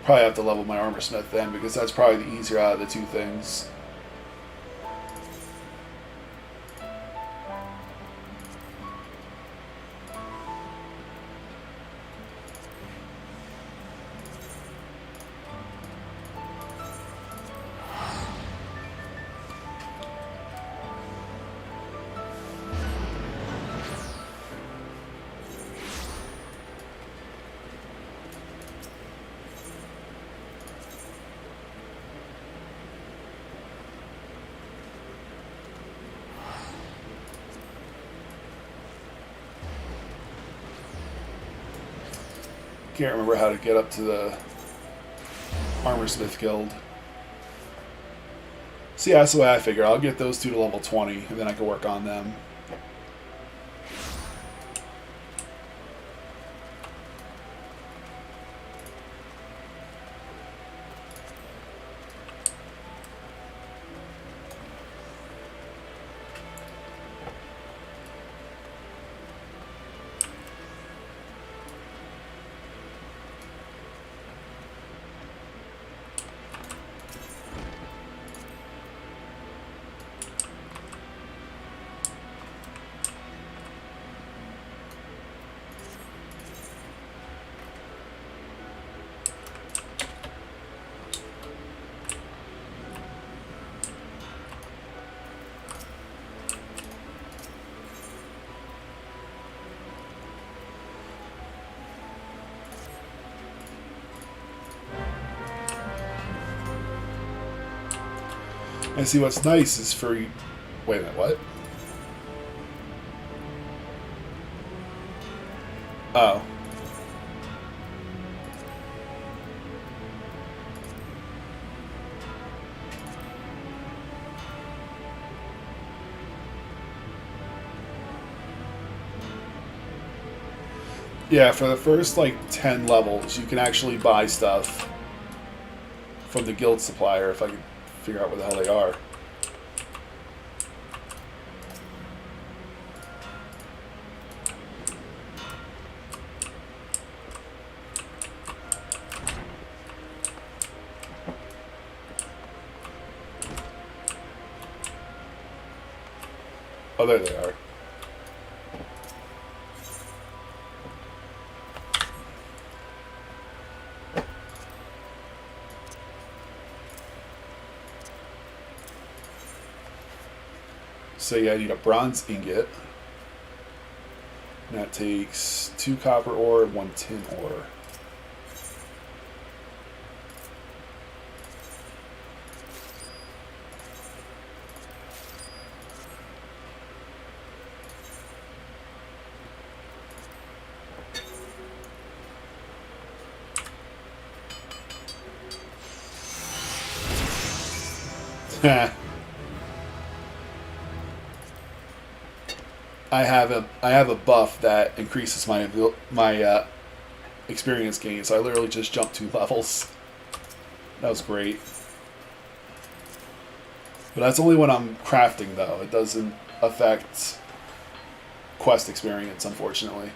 Probably have to level my armor smith then, because that's probably the easier out of the two things. Can't remember how to get up to the Armorsmith Guild. So yeah, that's the way I figure. I'll get those two to level 20, and then I can work on them. And see, what's nice is for... Wait a minute, what? Oh. Yeah, for the first, like, 10 levels, you can actually buy stuff from the guild supplier, if I can figure out where the hell they are. Oh, there they are. So yeah, I need a bronze ingot. And that takes 2 copper ore and 1 tin ore. I have a buff that increases my experience gain, so I literally just jumped 2 levels. That was great. But that's only when I'm crafting, though. It doesn't affect quest experience, unfortunately.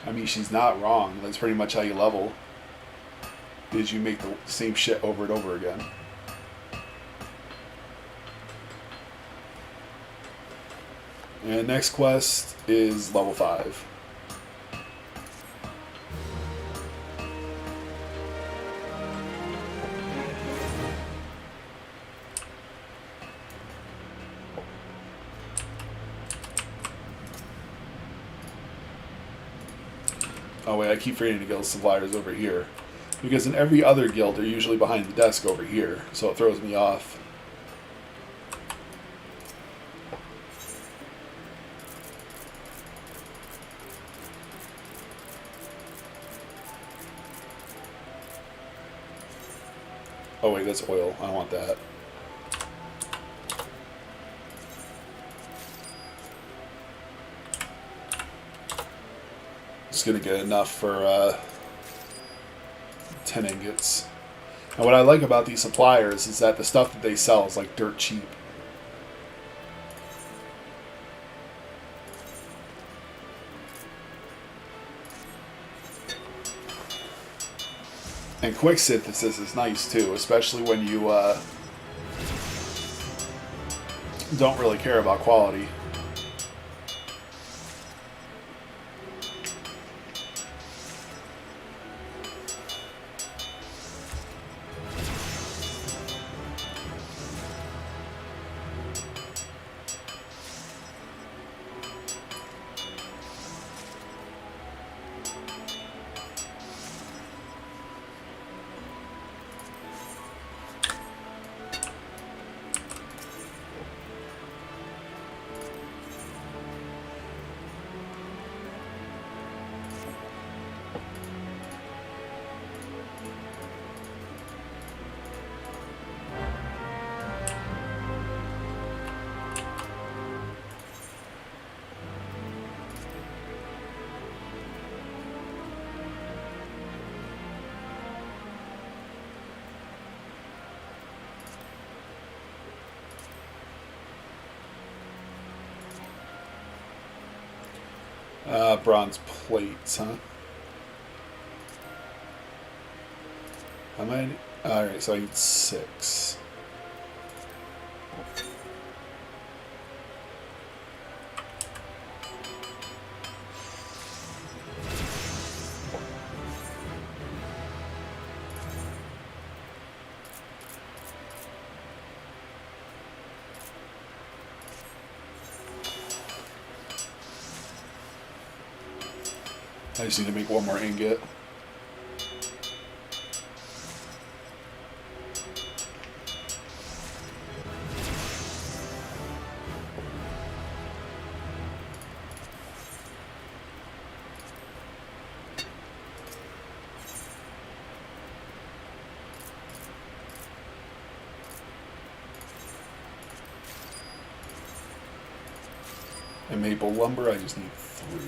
I mean, she's not wrong. That's pretty much how you level. Is you make the same shit over and over again. And next quest is level 5. Oh wait, I keep forgetting to get the suppliers over here. Because in every other guild, they're usually behind the desk over here, so it throws me off. Oh wait, that's oil. I don't want that. Just gonna get enough for 10 ingots. And what I like about these suppliers is that the stuff that they sell is like dirt cheap. And quick synthesis is nice too, especially when you don't really care about quality. Bronze plates, huh? How many? Alright, so I need 6. I just need to make one more ingot. And maple lumber, I just need 3.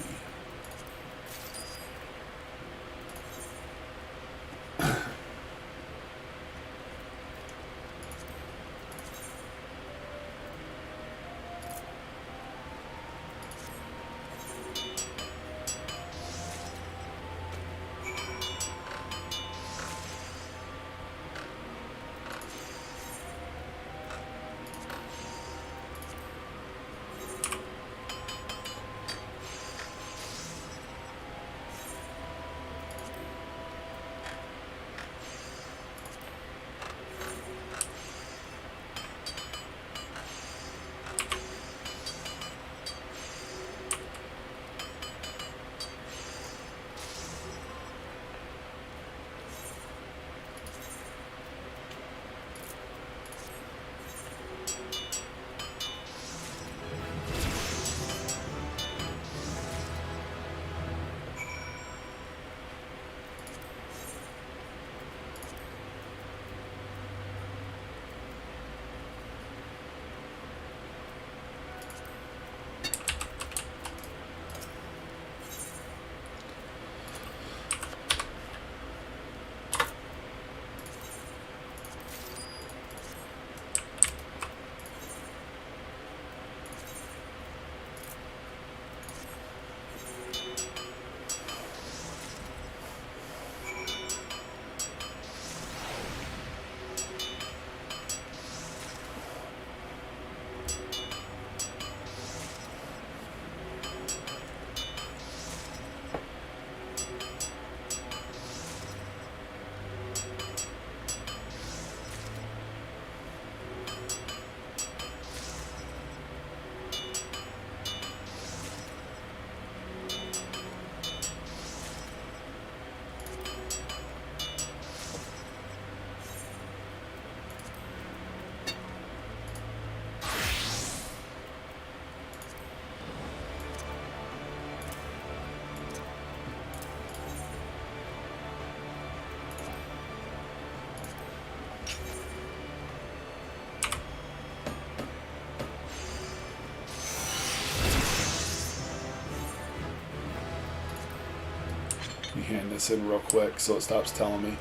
me hand this in real quick so it stops telling me.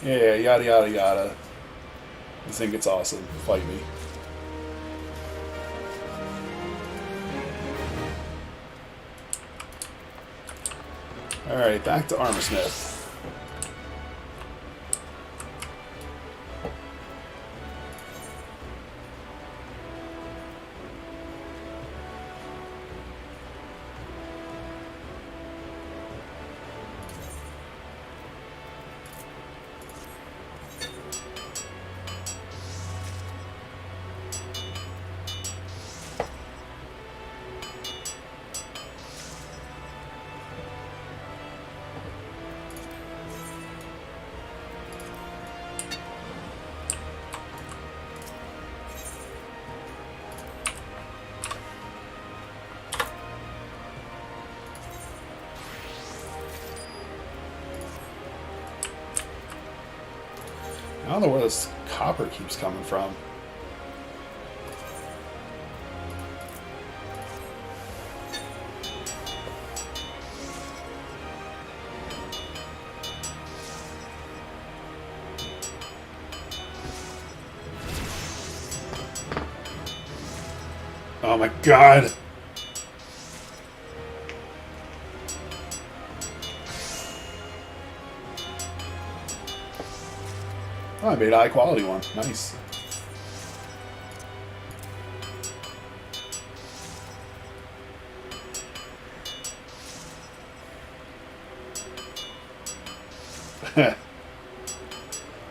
Yeah, yada yada yada. I think it's awesome. Fight me. Alright, back to Armorsmith. I don't know where this copper keeps coming from. Oh my god! Oh, I made a high quality one. Nice.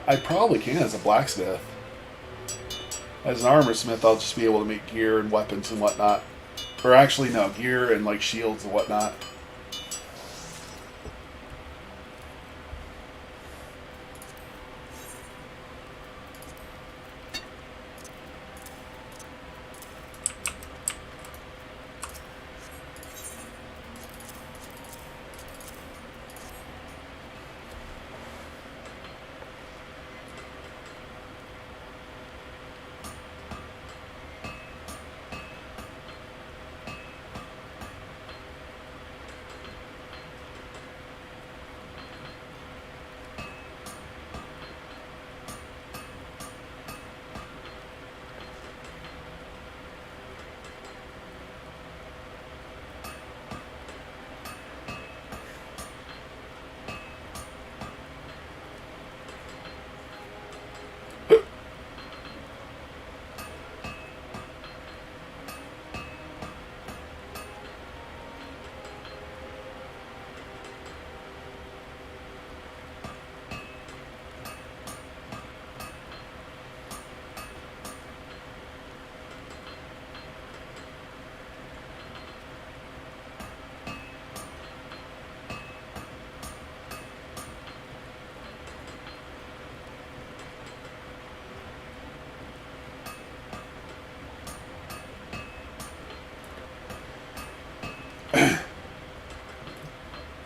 I probably can as a blacksmith. As an armorsmith, I'll just be able to make gear and weapons and whatnot. Or actually, no, gear and like shields and whatnot.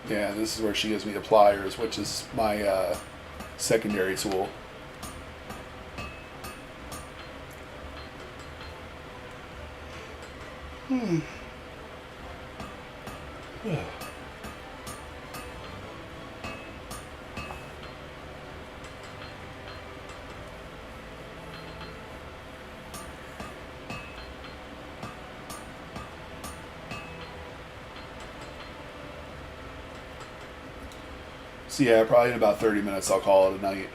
Yeah, this is where she gives me the pliers, which is my secondary tool. So yeah, probably in about 30 minutes I'll call it a night.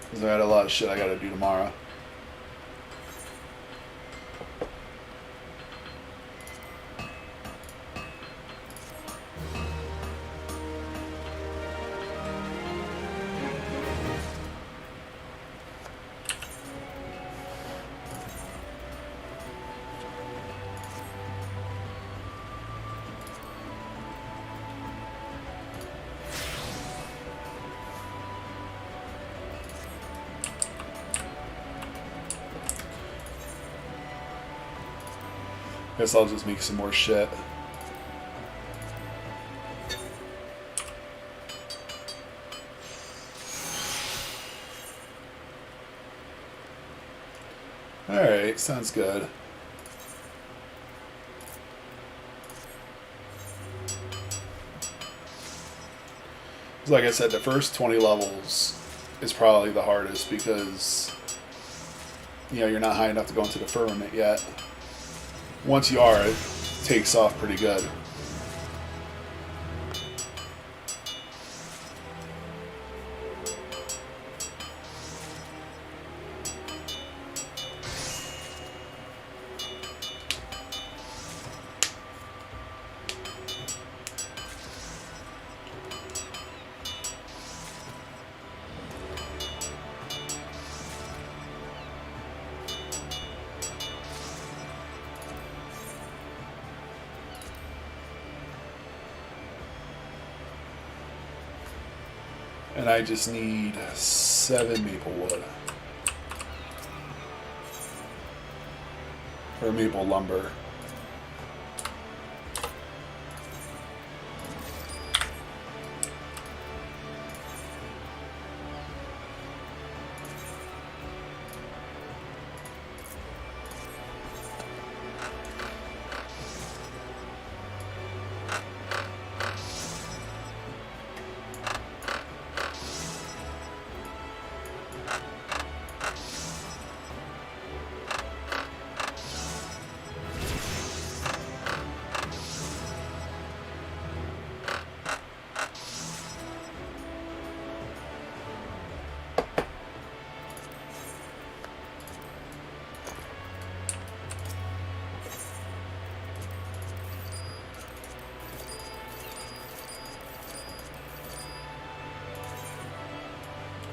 Because I got a lot of shit I gotta do tomorrow. Guess I'll just make some more shit. Alright, sounds good. Like I said, the first 20 levels is probably the hardest because, you know, you're not high enough to go into the firmament yet. Once you are, it takes off pretty good. And I just need 7 maple wood. Or maple lumber.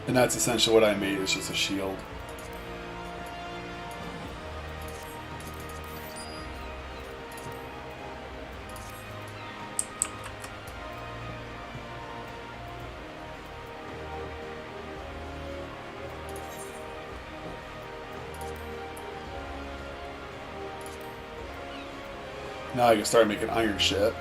And that's essentially what I made, it's just a shield. Now I can start making iron shit.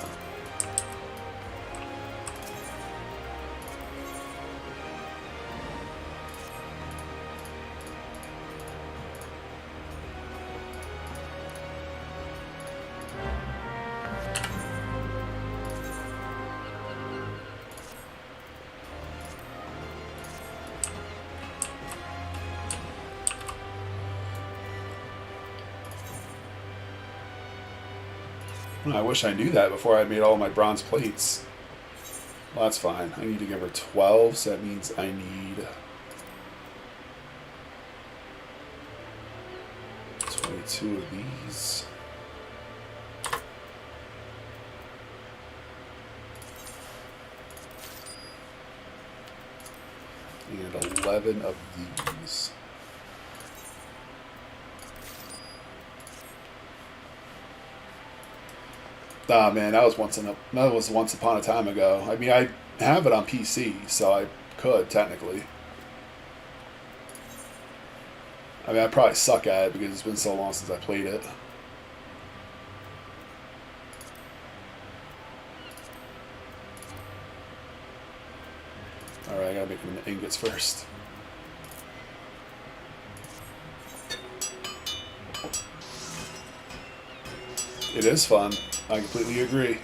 I wish I knew that before I made all my bronze plates. Well, that's fine. I need to give her 12, so that means I need 22 of these. And 11 of these. Ah, man, that was once upon a time ago. I mean, I have it on PC, so I could technically. I mean, I probably suck at it because it's been so long since I played it. All right, I gotta make them ingots first. It is fun. I completely agree.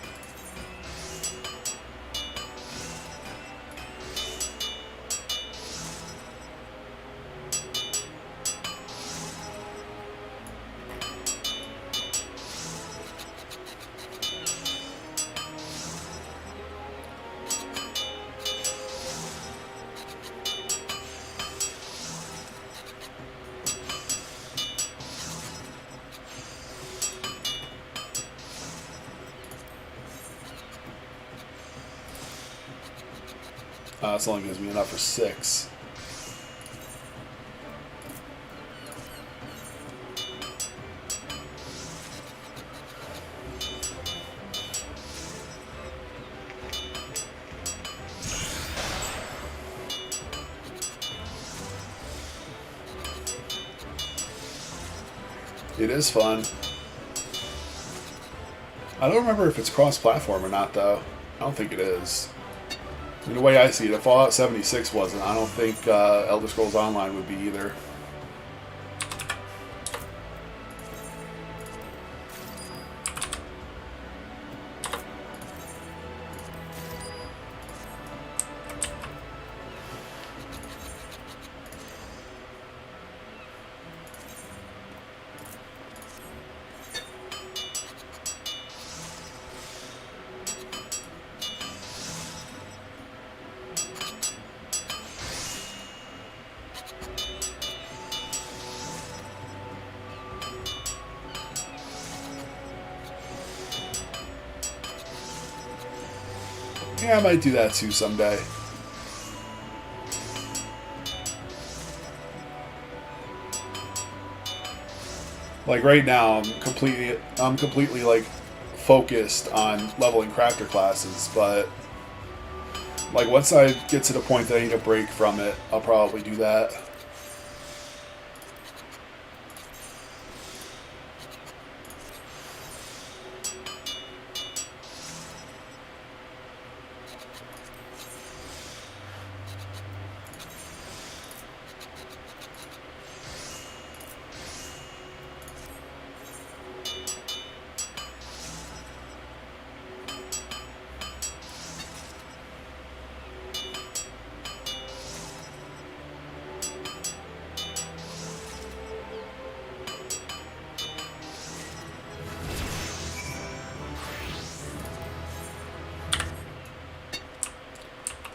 This only gives me enough for 6. It is fun. I don't remember if it's cross-platform or not, though. I don't think it is. I mean, the way I see it, if Fallout 76 wasn't, I don't think Elder Scrolls Online would be either. Yeah, I might do that too someday. Like right now, I'm completely like focused on leveling crafter classes, but like once I get to the point that I need a break from it, I'll probably do that.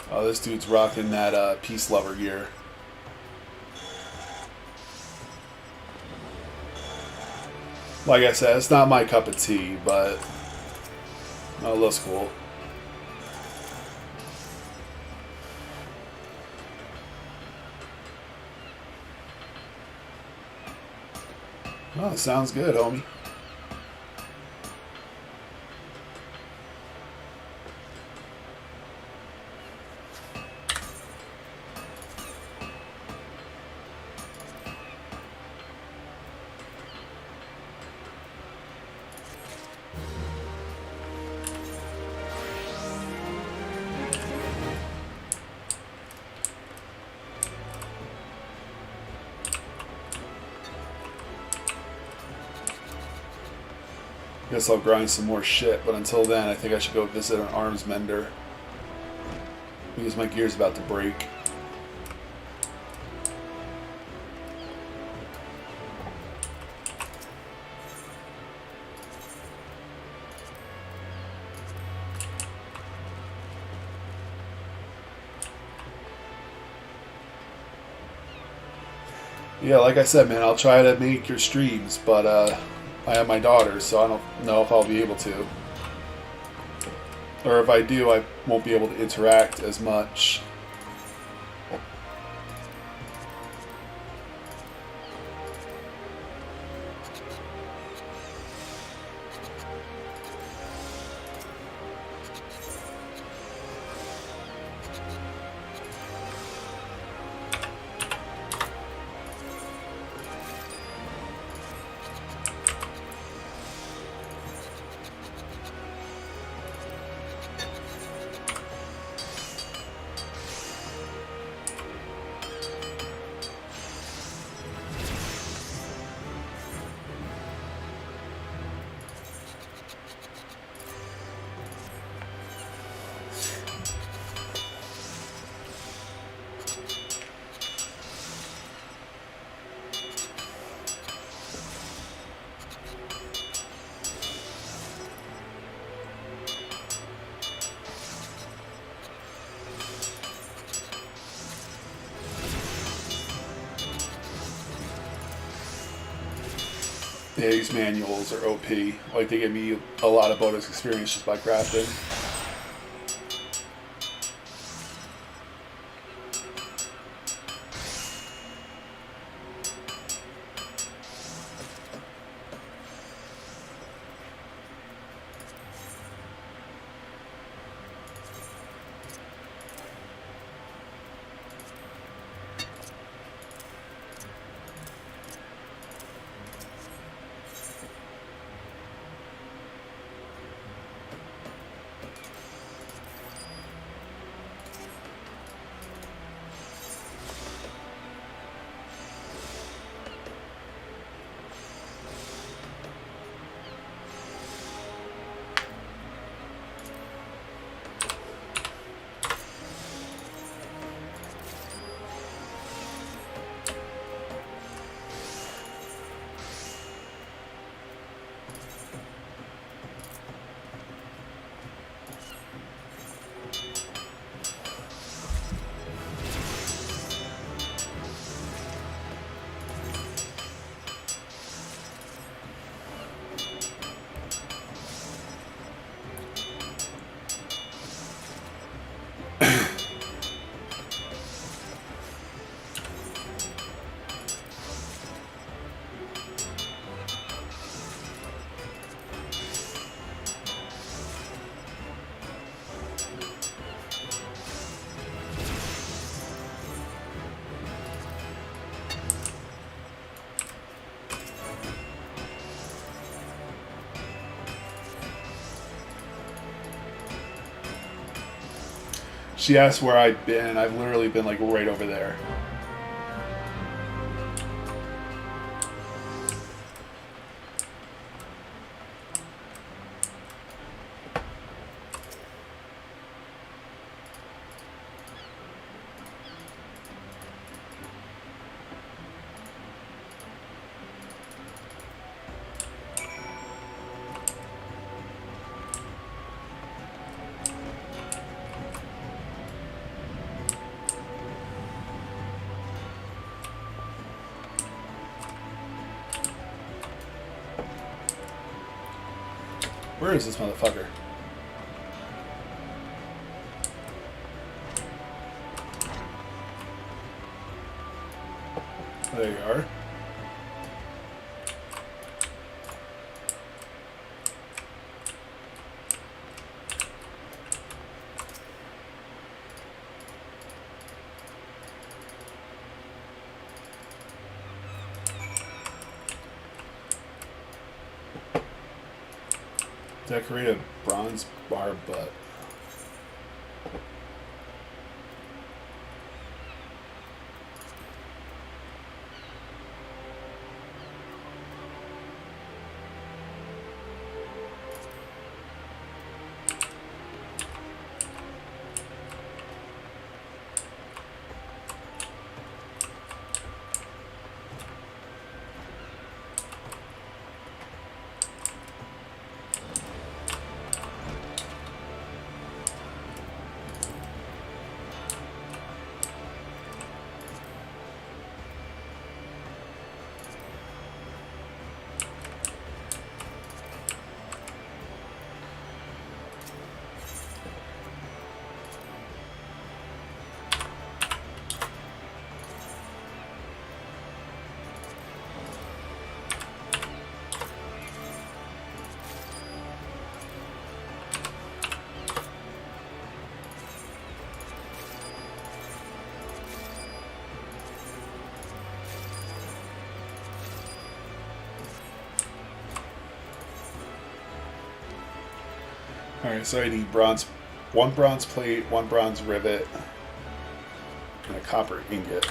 Oh, this dude's rocking that peace lover gear. Like I said, it's not my cup of tea, but oh, it looks cool. Oh, sounds good, homie. Guess I'll grind some more shit, but until then, I think I should go visit an arms mender because my gear's about to break. Yeah, like I said, man, I'll try to make your streams, but I have my daughter, so I don't know if I'll be able to. Or if I do, I won't be able to interact as much. Yeah, these manuals are OP. Like, they give me a lot of bonus experience just by crafting. She asked where I'd been. I've literally been like right over there. Where is this motherfucker? There you are. Decorate a bronze bar butt. Alright, so I need one bronze plate, one bronze rivet, and a copper ingot.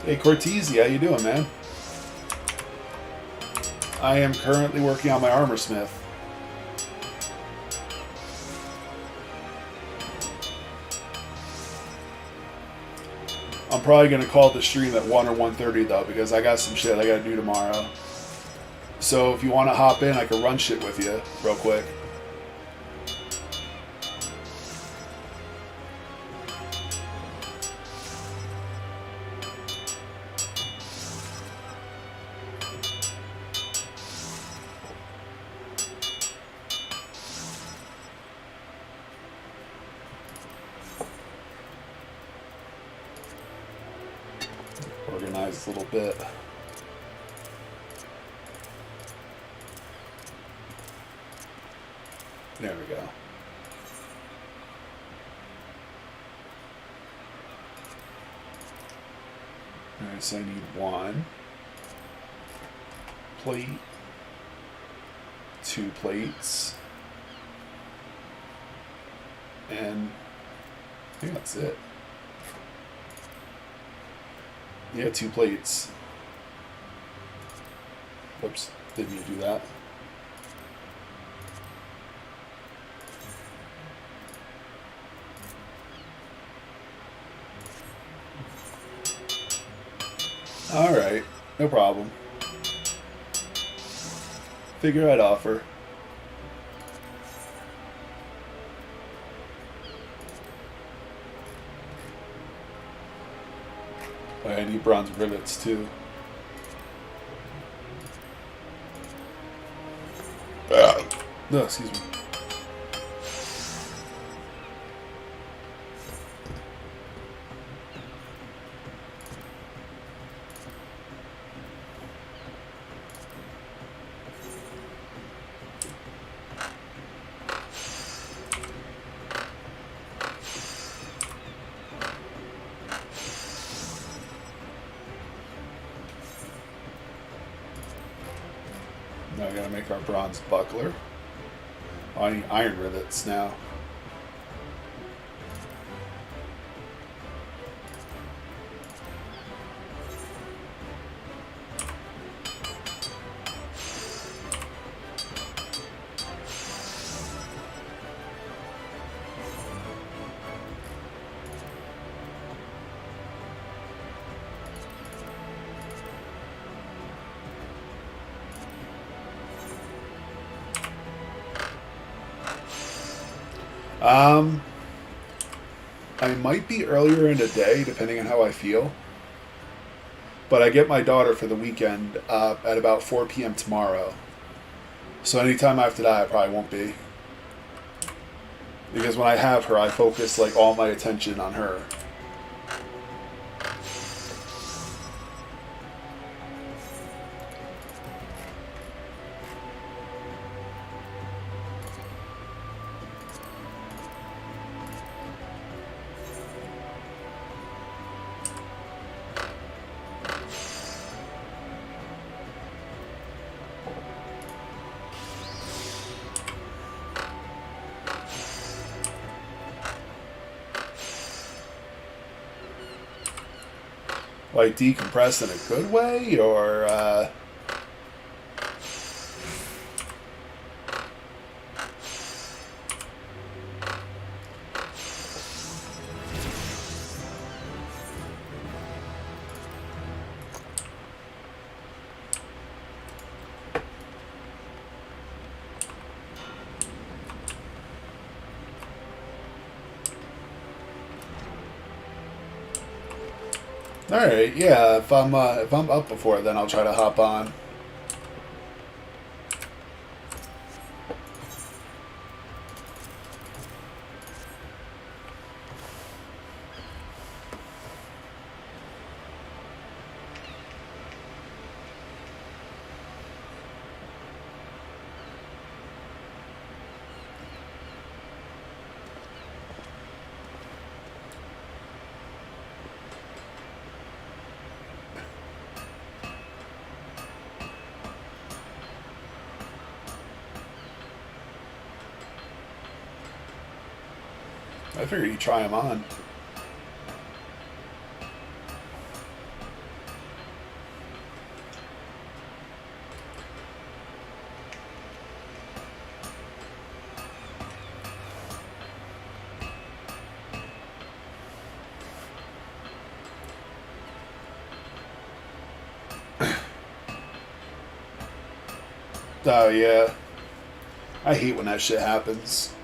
Hey Cortese, how you doing, man? I am currently working on my armor smith. I'm probably going to call the stream at 1 or 1:30 though, because I got some shit I got to do tomorrow. So if you want to hop in, I can run shit with you real quick. Organize a little bit. There we go. Alright, so I need one plate, 2 plates, and I think that's it. Yeah, 2 plates. Whoops, didn't mean to do that. Alright, no problem. Figure I'd offer. I need bronze rivets too. No, excuse me. Now I gotta make our bronze buckler. Oh, I need iron rivets now. I might be earlier in the day, depending on how I feel. But I get my daughter for the weekend at about 4 p.m. tomorrow. So anytime after that, I probably won't be. Because when I have her, I focus like all my attention on her. Like decompress in a good way, or all right, yeah. If I'm up before, then I'll try to hop on. I figured you'd try them on. Oh yeah, I hate when that shit happens.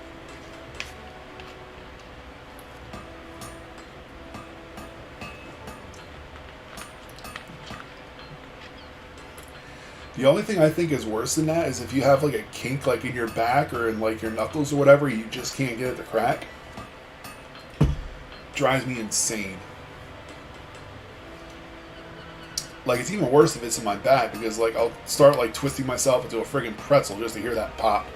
The only thing I think is worse than that is if you have like a kink like in your back or in like your knuckles or whatever, you just can't get it to crack. Drives me insane. Like it's even worse if it's in my back because like I'll start like twisting myself into a friggin' pretzel just to hear that pop.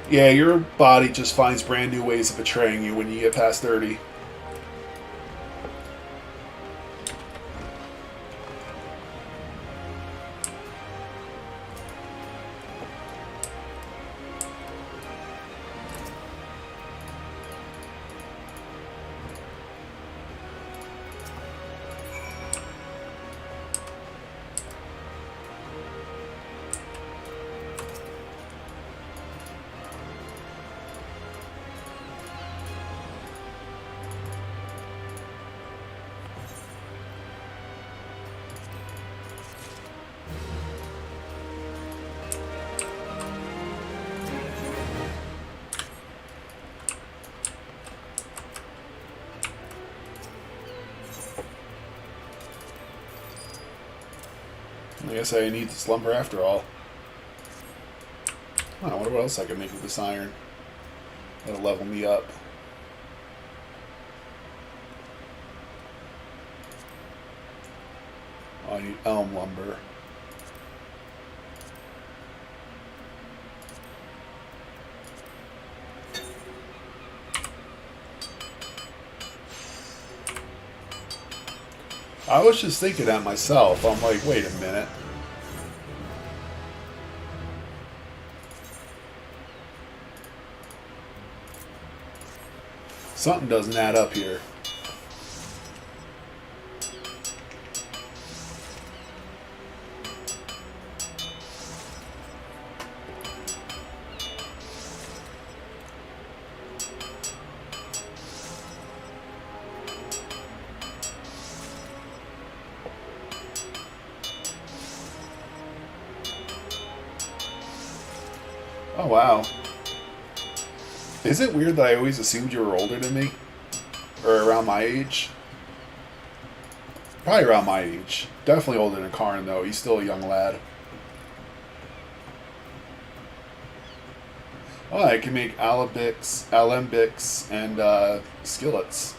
Yeah, your body just finds brand new ways of betraying you when you get past 30. I guess I need this lumber after all. Oh, I wonder what else I can make with this iron. That'll level me up. Oh, I need elm lumber. I was just thinking that myself. I'm like, wait a minute. Something doesn't add up here. Oh, wow. Is it weird that I always assumed you were older than me? Or around my age? Probably around my age. Definitely older than Karn, though. He's still a young lad. Oh, I can make alembics and skillets.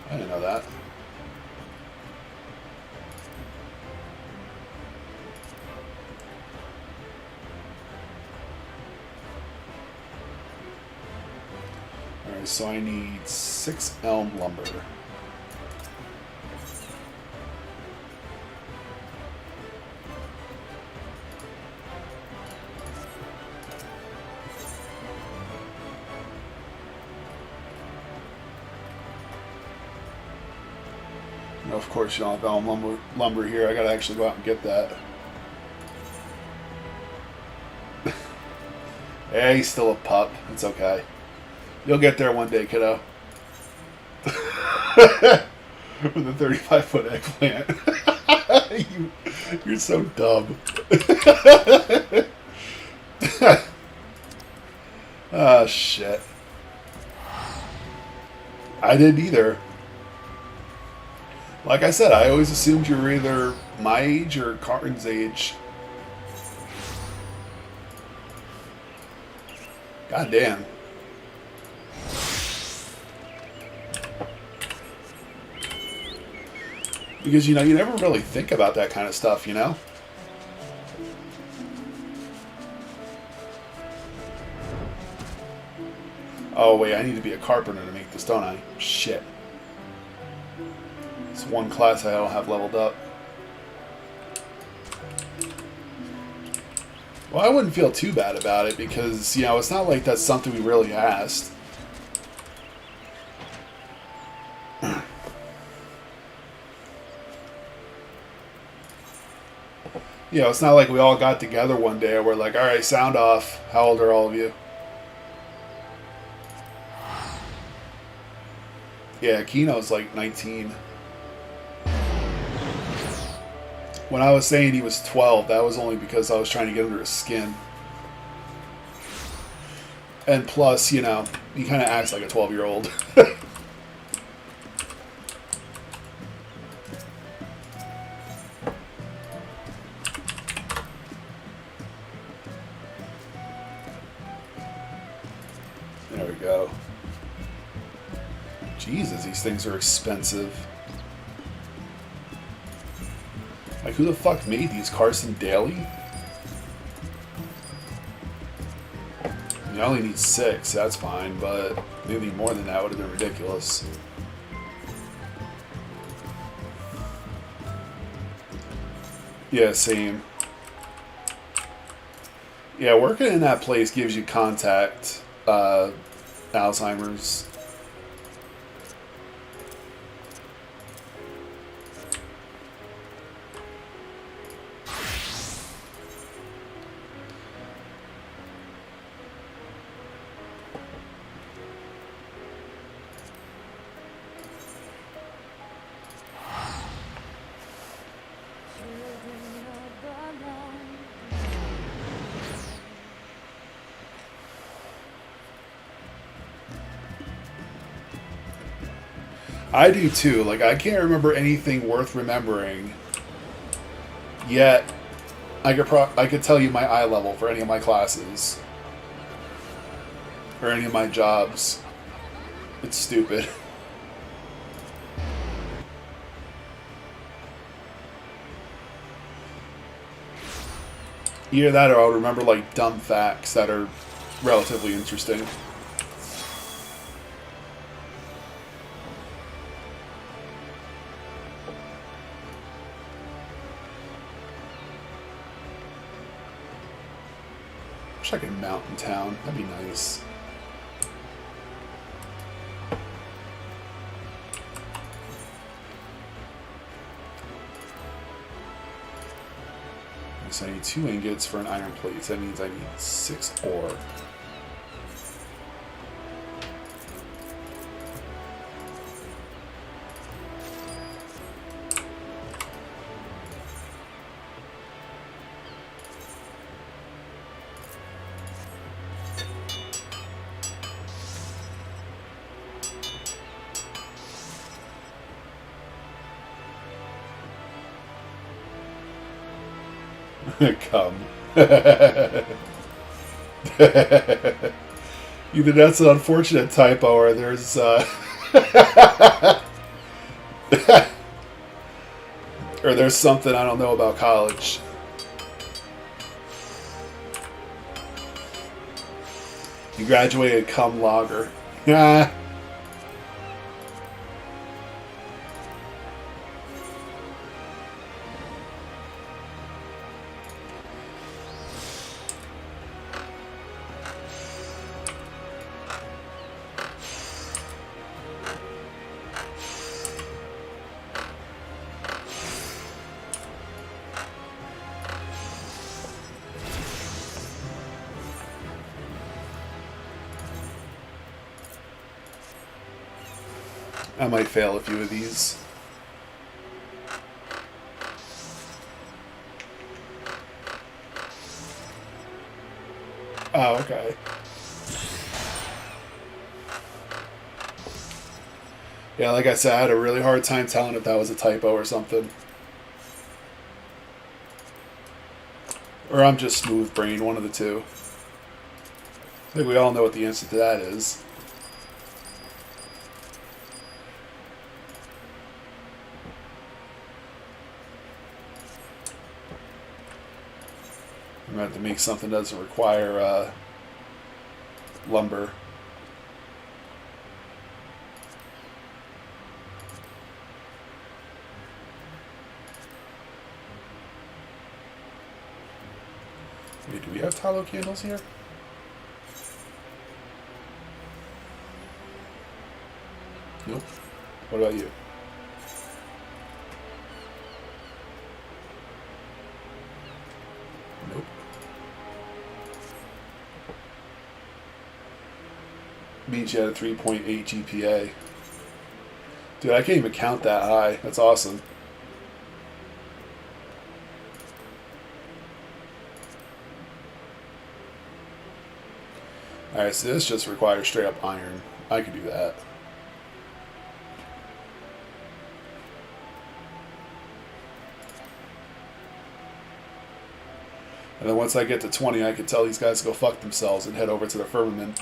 I didn't know that. Alright, so I need 6 elm lumber. No, of course you don't have elm lumber here. I gotta actually go out and get that. Hey, he's still a pup. It's okay. You'll get there one day, kiddo. With a 35-foot eggplant. You're so dumb. Oh, shit. I didn't either. Like I said, I always assumed you were either my age or Karn's age. God damn. Because, you know, you never really think about that kind of stuff, you know? Oh, wait, I need to be a carpenter to make this, don't I? Shit. It's one class I don't have leveled up. Well, I wouldn't feel too bad about it because, you know, it's not like that's something we really asked. You know, it's not like we all got together one day and we're like, all right, sound off. How old are all of you? Yeah, Kino's like 19. When I was saying he was 12, that was only because I was trying to get under his skin. And plus, you know, he kind of acts like a 12-year-old. There we go. Jesus, these things are expensive. Like, who the fuck made these? Carson Daly? You only need 6, that's fine, but maybe more than that would have been ridiculous. Yeah, same. Yeah, working in that place gives you contact, Alzheimer's. I do too. Like, I can't remember anything worth remembering Yet, I could tell you my eye level for any of my classes. Or any of my jobs. It's stupid. Either that or I'll remember like dumb facts that are relatively interesting. Wish I could mountain town. That'd be nice. So I need 2 ingots for an iron plate. So that means I need 6 ore. Come. Either that's an unfortunate typo or there's or there's something I don't know about college. You graduated cum lager. I might fail a few of these. Oh, okay. Yeah, like I said, I had a really hard time telling if that was a typo or something. Or I'm just smooth brain, one of the two. I think we all know what the answer to that is. I'm going to have to make something that doesn't require lumber. Wait, do we have tallow candles here? Nope. What about you? Nope. Means you had a 3.8 GPA. Dude, I can't even count that high. That's awesome. Alright, so this just requires straight up iron. I could do that. And then once I get to 20, I can tell these guys to go fuck themselves and head over to the firmament.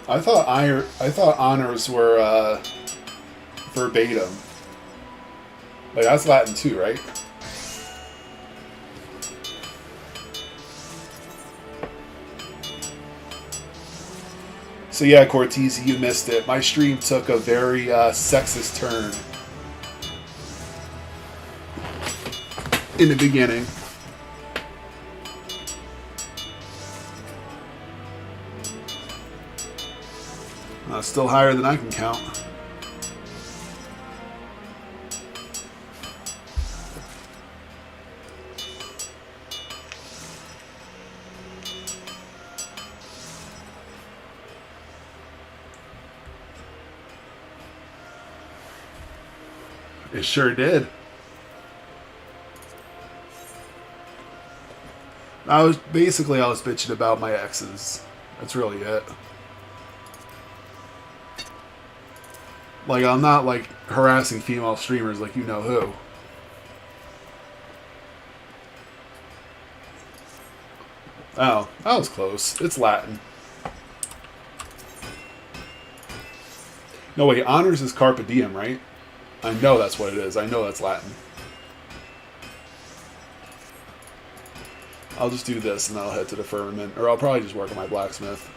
I thought honors were verbatim. Like that's Latin too, right? So yeah, Cortese, you missed it. My stream took a very sexist turn in the beginning. Still higher than I can count. It sure did. I was bitching about my exes. That's really it. Like, I'm not like harassing female streamers like you know who. Oh, that was close. It's Latin. No, wait, honors is carpe diem, right? I know that's what it is. I know that's Latin. I'll just do this and then I'll head to the firmament. Or I'll probably just work on my blacksmith.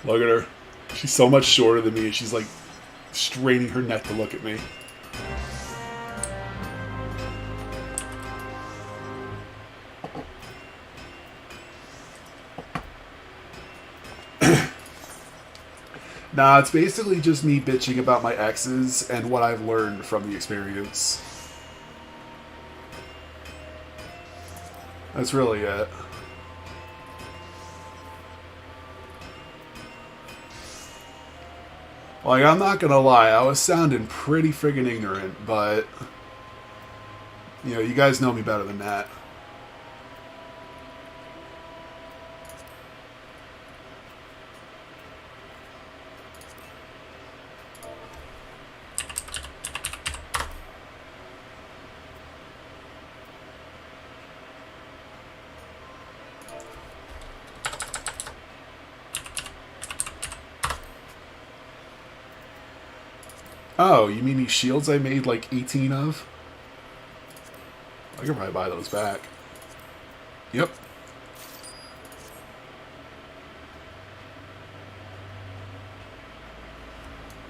Look at her. She's so much shorter than me. She's like straining her neck to look at me. Nah, it's basically just me bitching about my exes and what I've learned from the experience. That's really it. Like, I'm not gonna lie, I was sounding pretty friggin' ignorant, but... You know, you guys know me better than that. Oh, you mean these shields I made like 18 of? I could probably buy those back. Yep.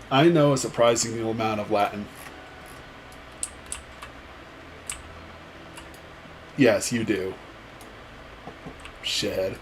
I know a surprising amount of Latin. Yes, you do. Shithead.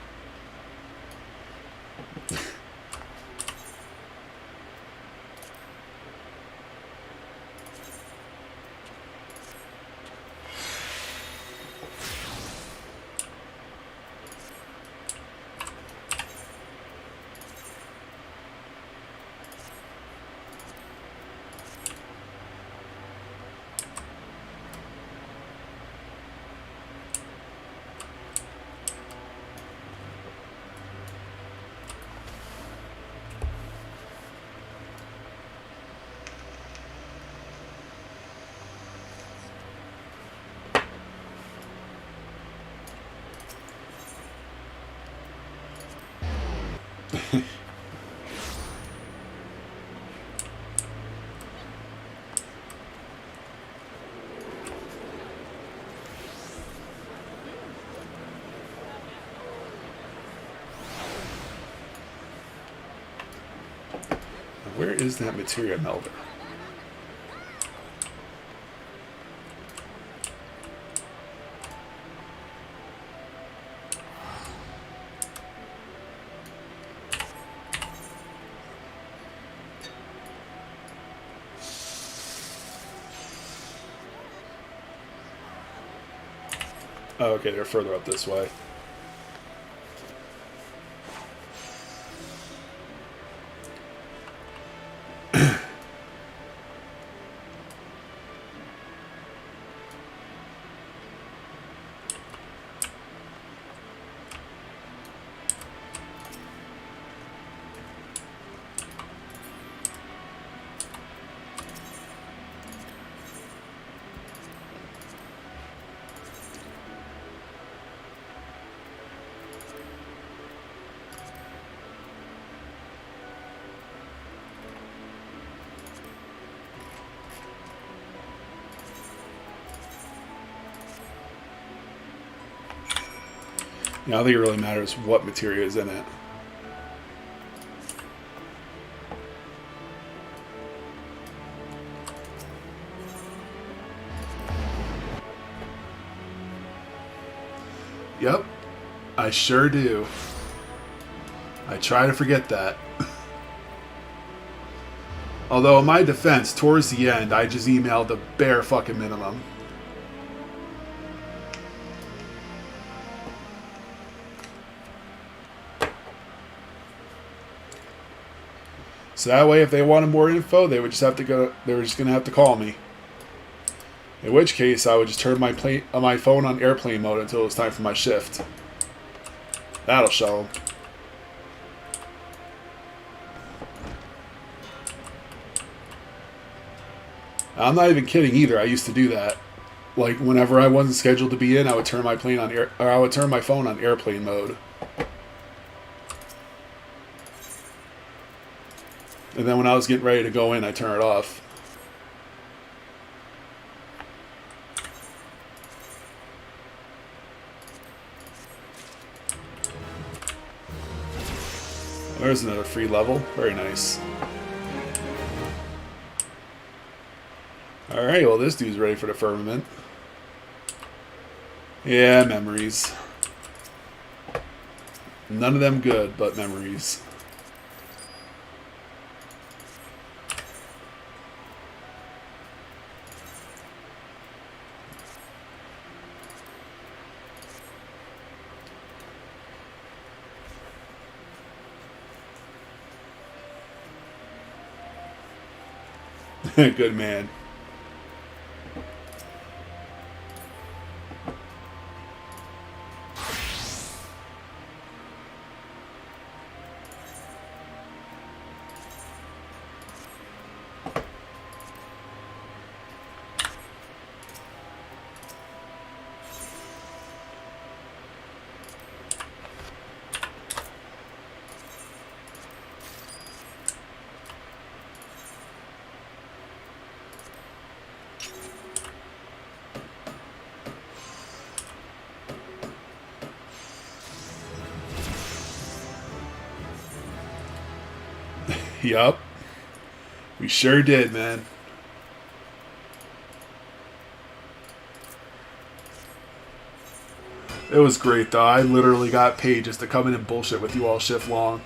Where is that materia melter? Oh, okay, they're further up this way. Yeah, I don't think it really matters what materia is in it. Yep, I sure do. I try to forget that. Although, in my defense, towards the end, I just emailed the bare fucking minimum. So that way, if they wanted more info, they would just have to go. They were just gonna have to call me. In which case, I would just turn my phone on airplane mode until it was time for my shift. That'll show them. I'm not even kidding either. I used to do that. Like whenever I wasn't scheduled to be in, I would turn my phone on airplane mode. And then when I was getting ready to go in, I turn it off. There's another free level. Very nice. Alright, well this dude's ready for the firmament. Yeah, memories. None of them good, but memories. Good man. Yup. We sure did, man. It was great, though. I literally got paid just to come in and bullshit with you all shift long.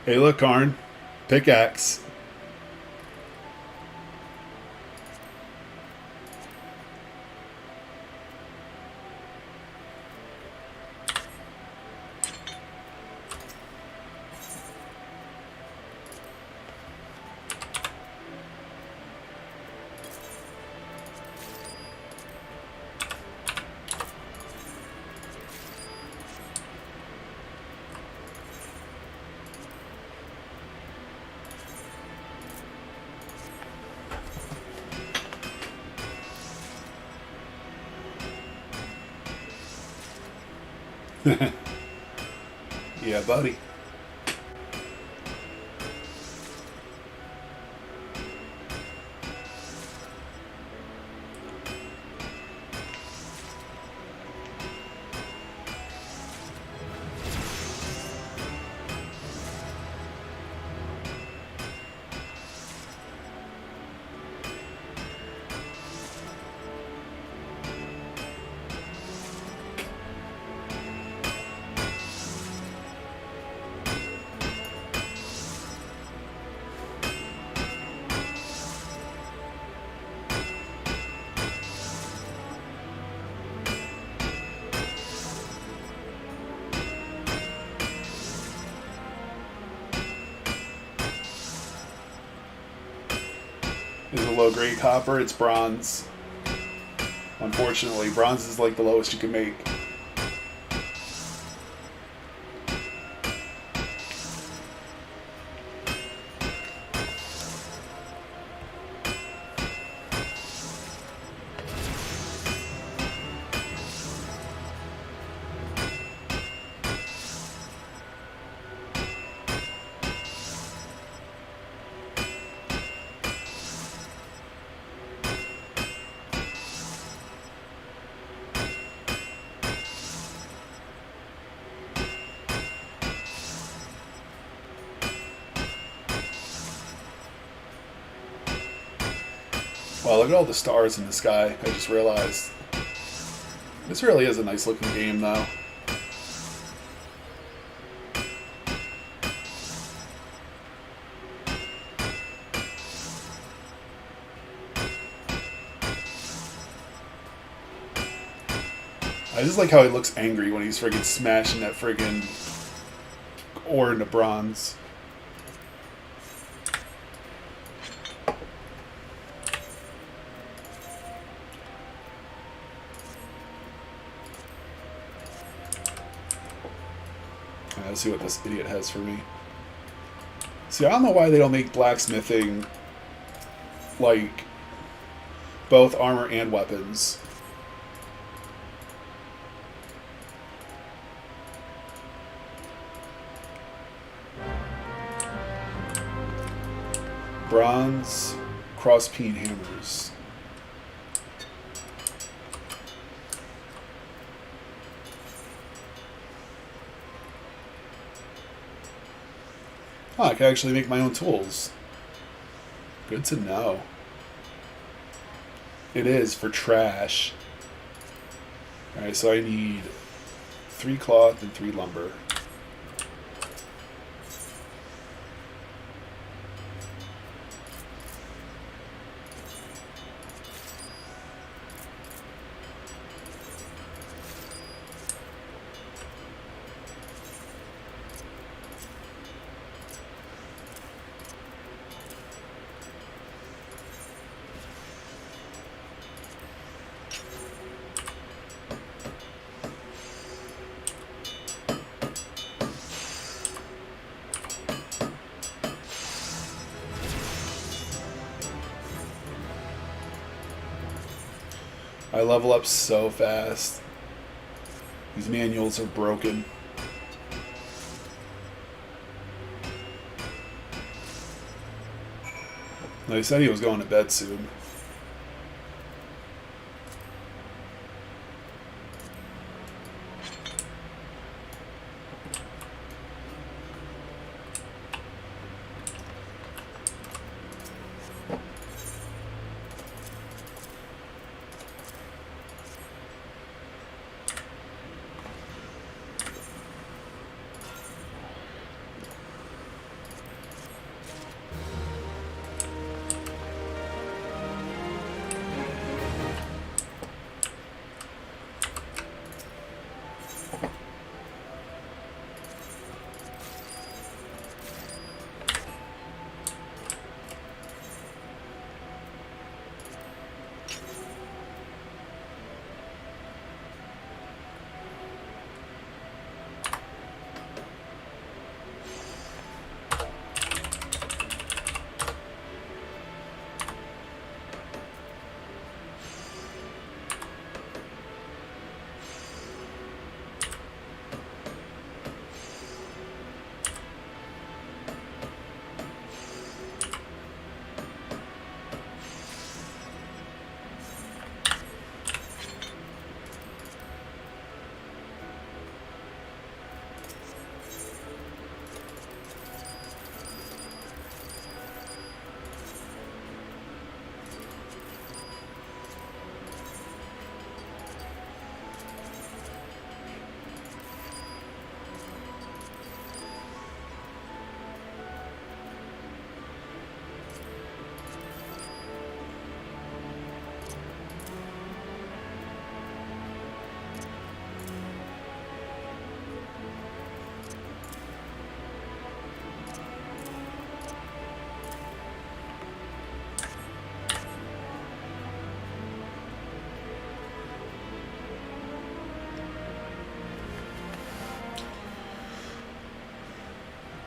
Hey, look, Karn. Pickaxe. Yeah, buddy. is a low-grade copper. It's bronze. Unfortunately, bronze is like the lowest you can make. Wow, look at all the stars in the sky. I just realized. This really is a nice looking game, though. I just like how he looks angry when he's friggin' smashing that friggin' ore into bronze. Let's see what this idiot has for me. See, I don't know why they don't make blacksmithing like both armor and weapons. Bronze cross-peen hammers. Oh, I can actually make my own tools. Good to know. It is for trash. Alright, so I need 3 cloth and 3 lumber. I level up so fast. These manuals are broken. They said he was going to bed soon.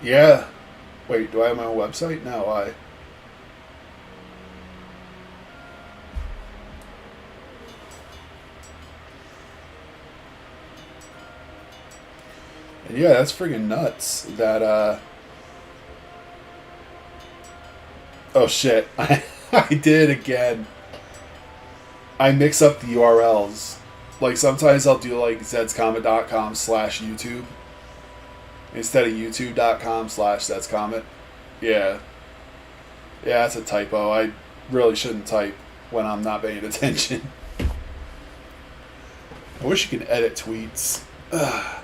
Yeah. Wait, do I have my own website? No, I. And yeah, that's friggin' nuts. That oh shit, I did again. I mix up the URLs. Like sometimes I'll do like zscomet.com/YouTube instead of youtube.com/zscomet. Yeah. Yeah, that's a typo. I really shouldn't type when I'm not paying attention. I wish you could edit tweets. Ugh.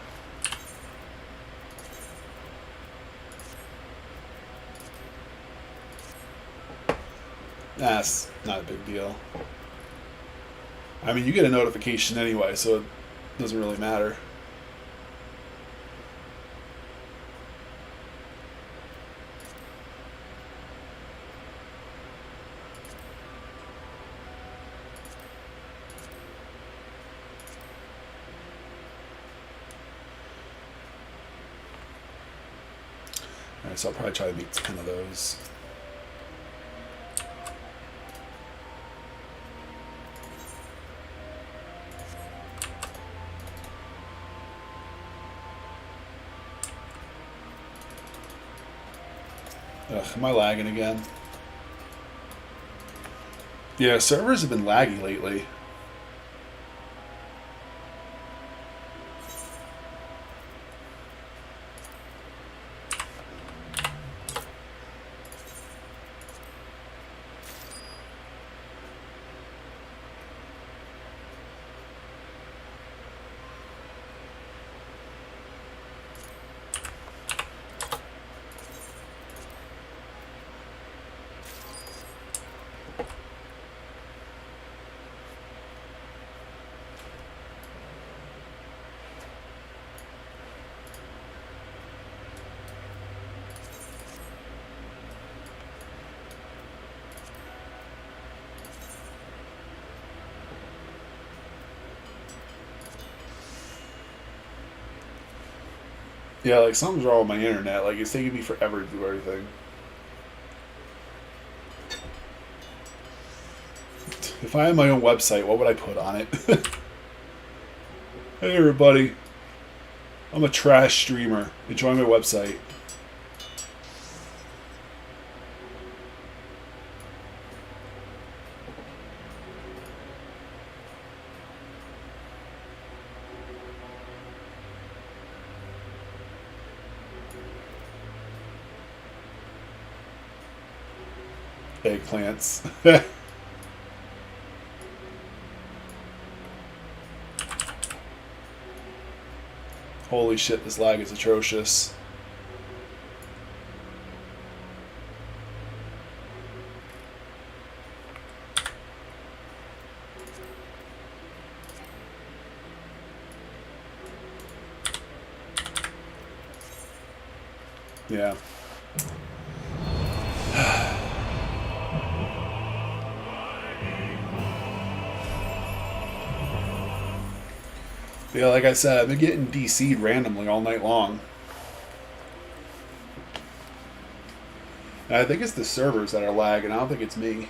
That's not a big deal. I mean, you get a notification anyway, so it doesn't really matter. Alright, so I'll probably try to make 10 of those. Ugh, am I lagging again? Yeah, servers have been laggy lately. Yeah, like something's wrong with my internet. Like it's taking me forever to do everything. If I had my own website, what would I put on it? Hey everybody, I'm a trash streamer. Enjoy my website. Eggplants. Holy shit, this lag is atrocious. Yeah. Yeah, like I said, I've been getting DC'd randomly all night long. And I think it's the servers that are lagging. I don't think it's me.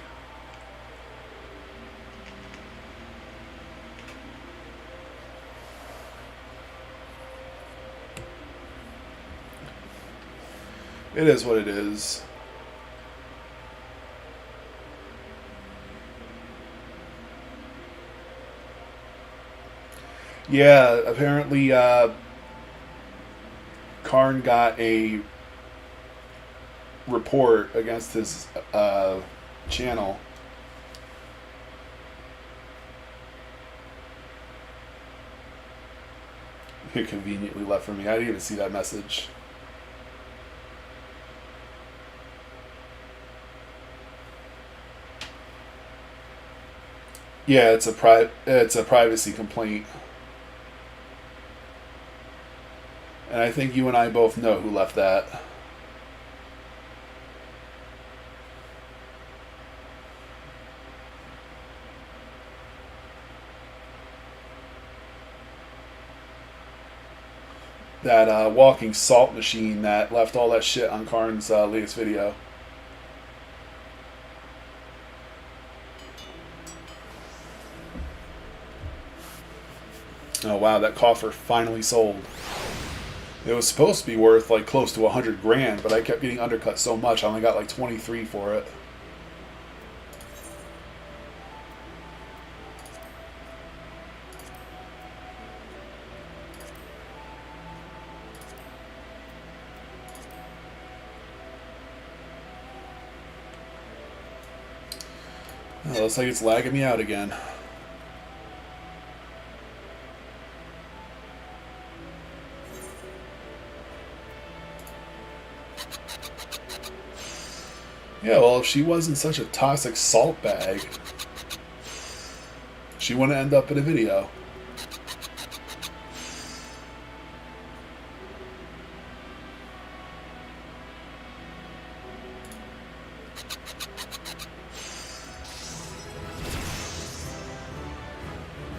It is what it is. Yeah, apparently Karn got a report against his channel. It conveniently left for me. I didn't even see that message. Yeah, it's a privacy complaint. And I think you and I both know who left that. that walking salt machine that left all that shit on Karn's latest video. Oh wow, that coffer finally sold. It was supposed to be worth like close to 100 grand, but I kept getting undercut so much I only got like 23 for it. Oh, looks like it's lagging me out again. Yeah, well, if she wasn't such a toxic salt bag, she wouldn't end up in a video.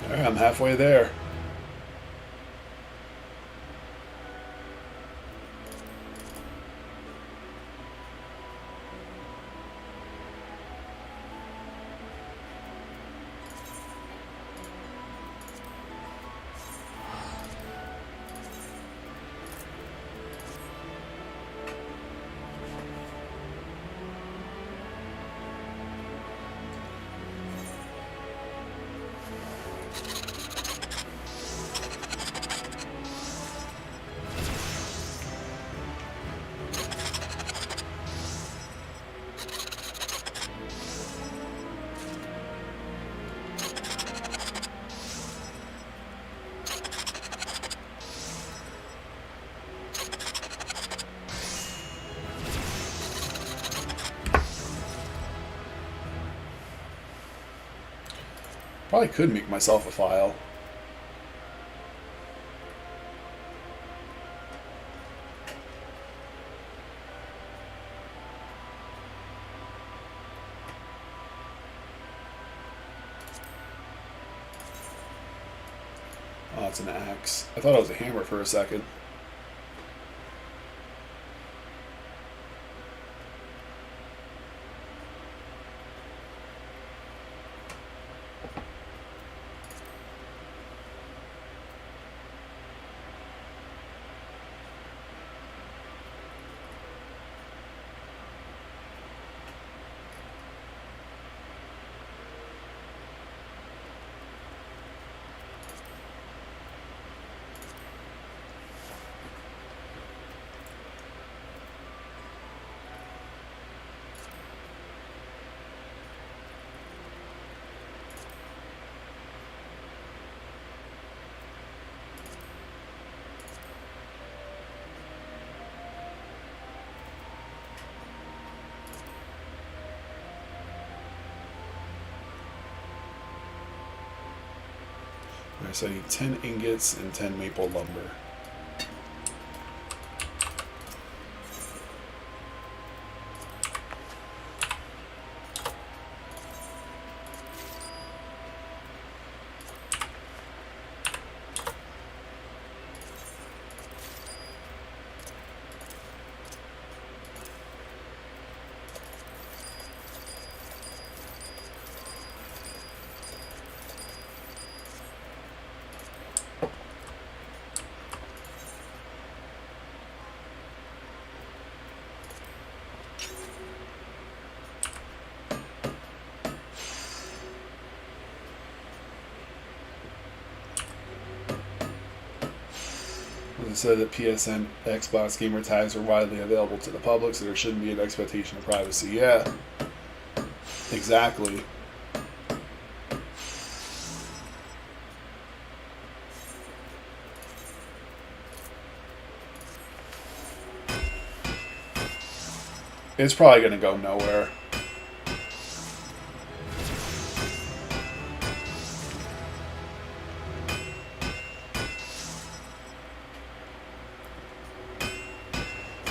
Alright, I'm halfway there. Probably could make myself a file. Oh, it's an axe. I thought it was a hammer for a second. Alright, so I need 10 ingots and 10 maple lumber. It said that PSN Xbox gamer tags are widely available to the public, so there shouldn't be an expectation of privacy. Yeah, exactly. It's probably going to go nowhere.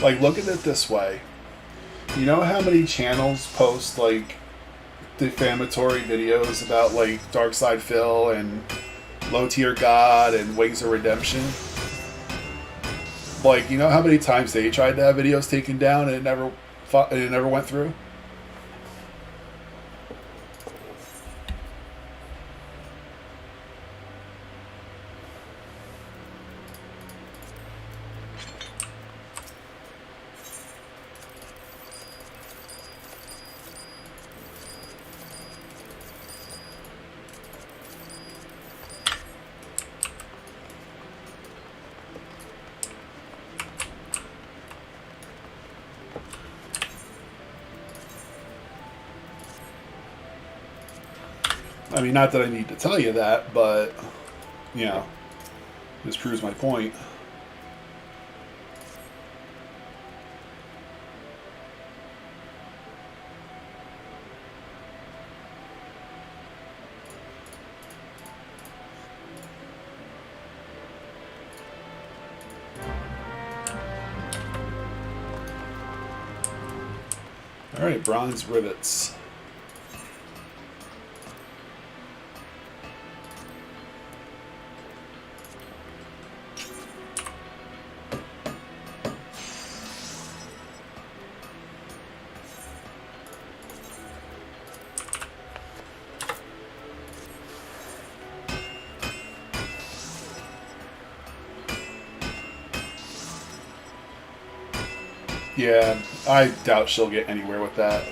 Like, look at it this way. You know how many channels post, like, defamatory videos about, like, Darkside Phil and Low Tier God and Wings of Redemption? Like, you know how many times they tried to have videos taken down and it never went through? I mean, not that I need to tell you that, but, you know, this proves my point. All right, bronze rivets. Yeah, I doubt she'll get anywhere with that.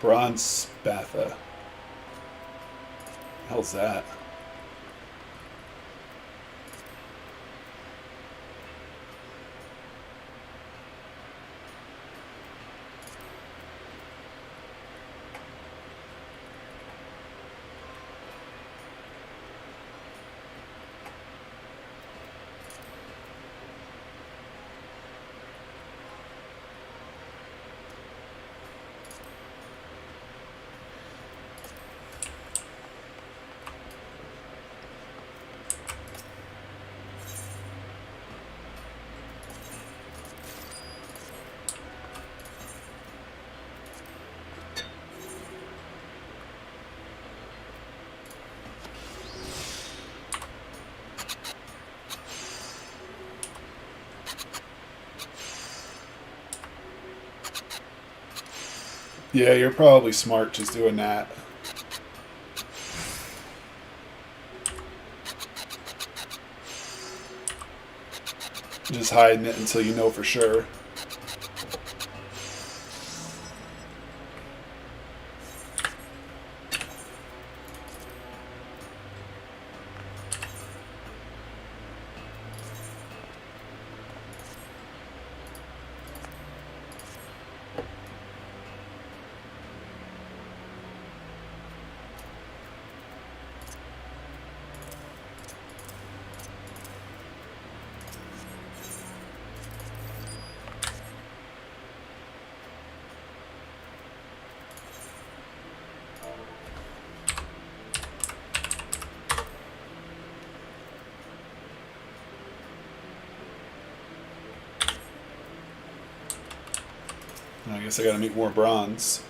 Bronze Spatha. Hell's that? Yeah, you're probably smart just doing that. Just hiding it until you know for sure. I guess I gotta make more bronze.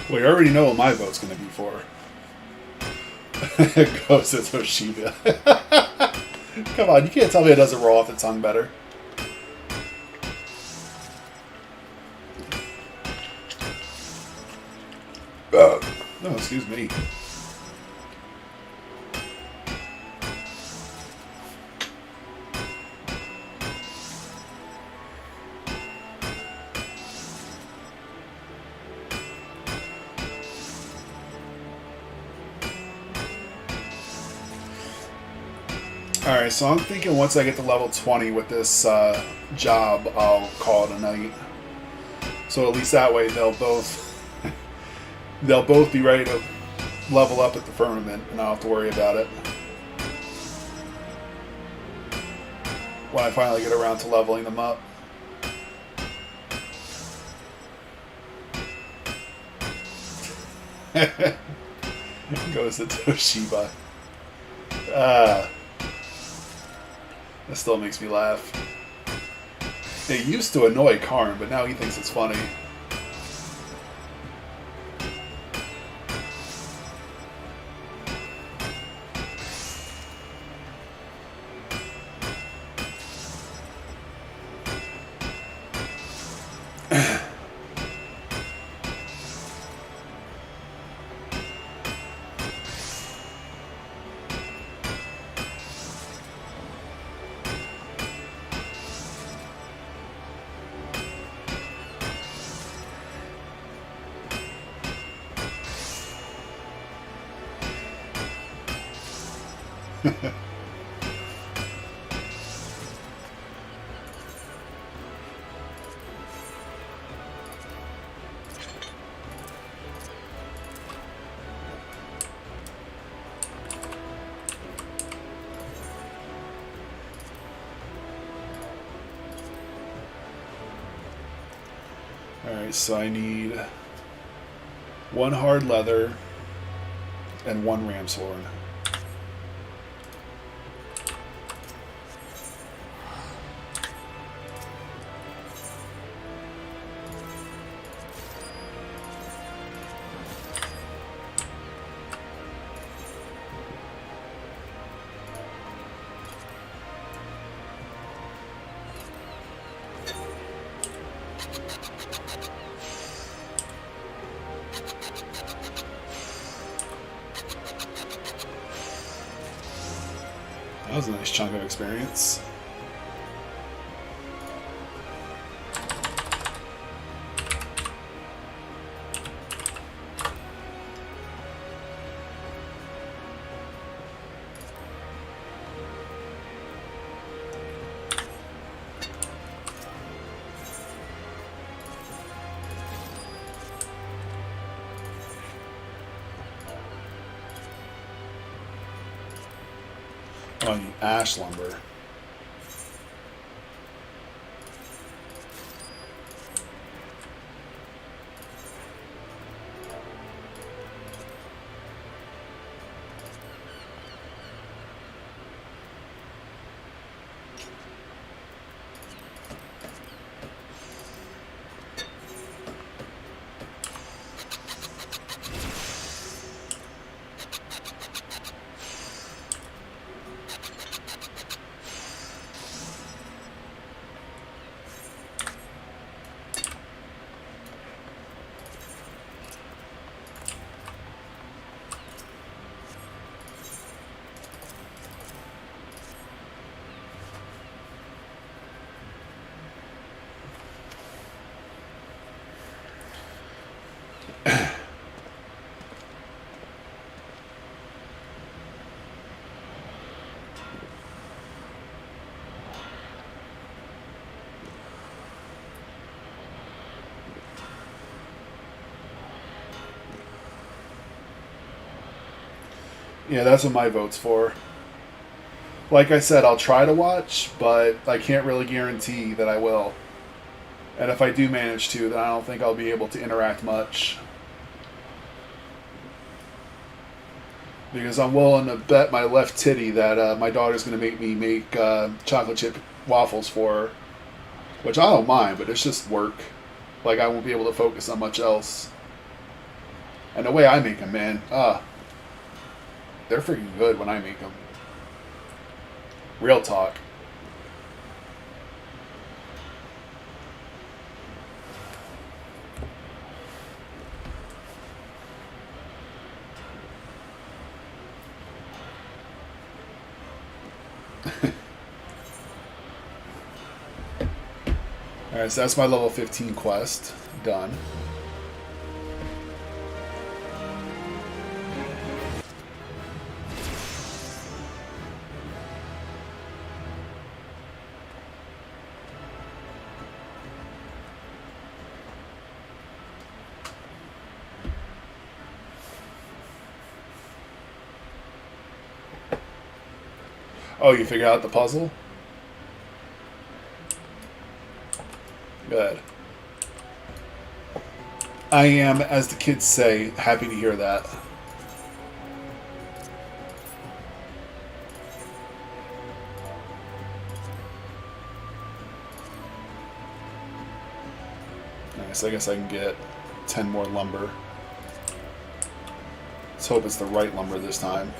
Well, you already know what my vote's going to be for. Goes to Toshiba. Come on, you can't tell me it doesn't roll off the tongue better. No, excuse me. Alright, so I'm thinking once I get to level 20 with this job, I'll call it a night. So at least that way they'll both be ready to level up at the firmament, and I don't have to worry about it. When I finally get around to leveling them up. Goes to Toshiba. That still makes me laugh. It used to annoy Karn, but now he thinks it's funny. Alright, so I need 1 hard leather and 1 ram's horn. That was a nice chunk of experience. Oh, I need ash lumber. Yeah, that's what my vote's for. Like I said, I'll try to watch, but I can't really guarantee that I will. And if I do manage to, then I don't think I'll be able to interact much. Because I'm willing to bet my left titty that my daughter's going to make me make chocolate chip waffles for her. Which I don't mind, but it's just work. Like, I won't be able to focus on much else. And the way I make them, man, they're freaking good when I make them. Real talk. Alright, so that's my level 15 quest. Done. Oh, you figured out the puzzle? Good. I am, as the kids say, happy to hear that. Nice, I guess I can get 10 more lumber. Let's hope it's the right lumber this time.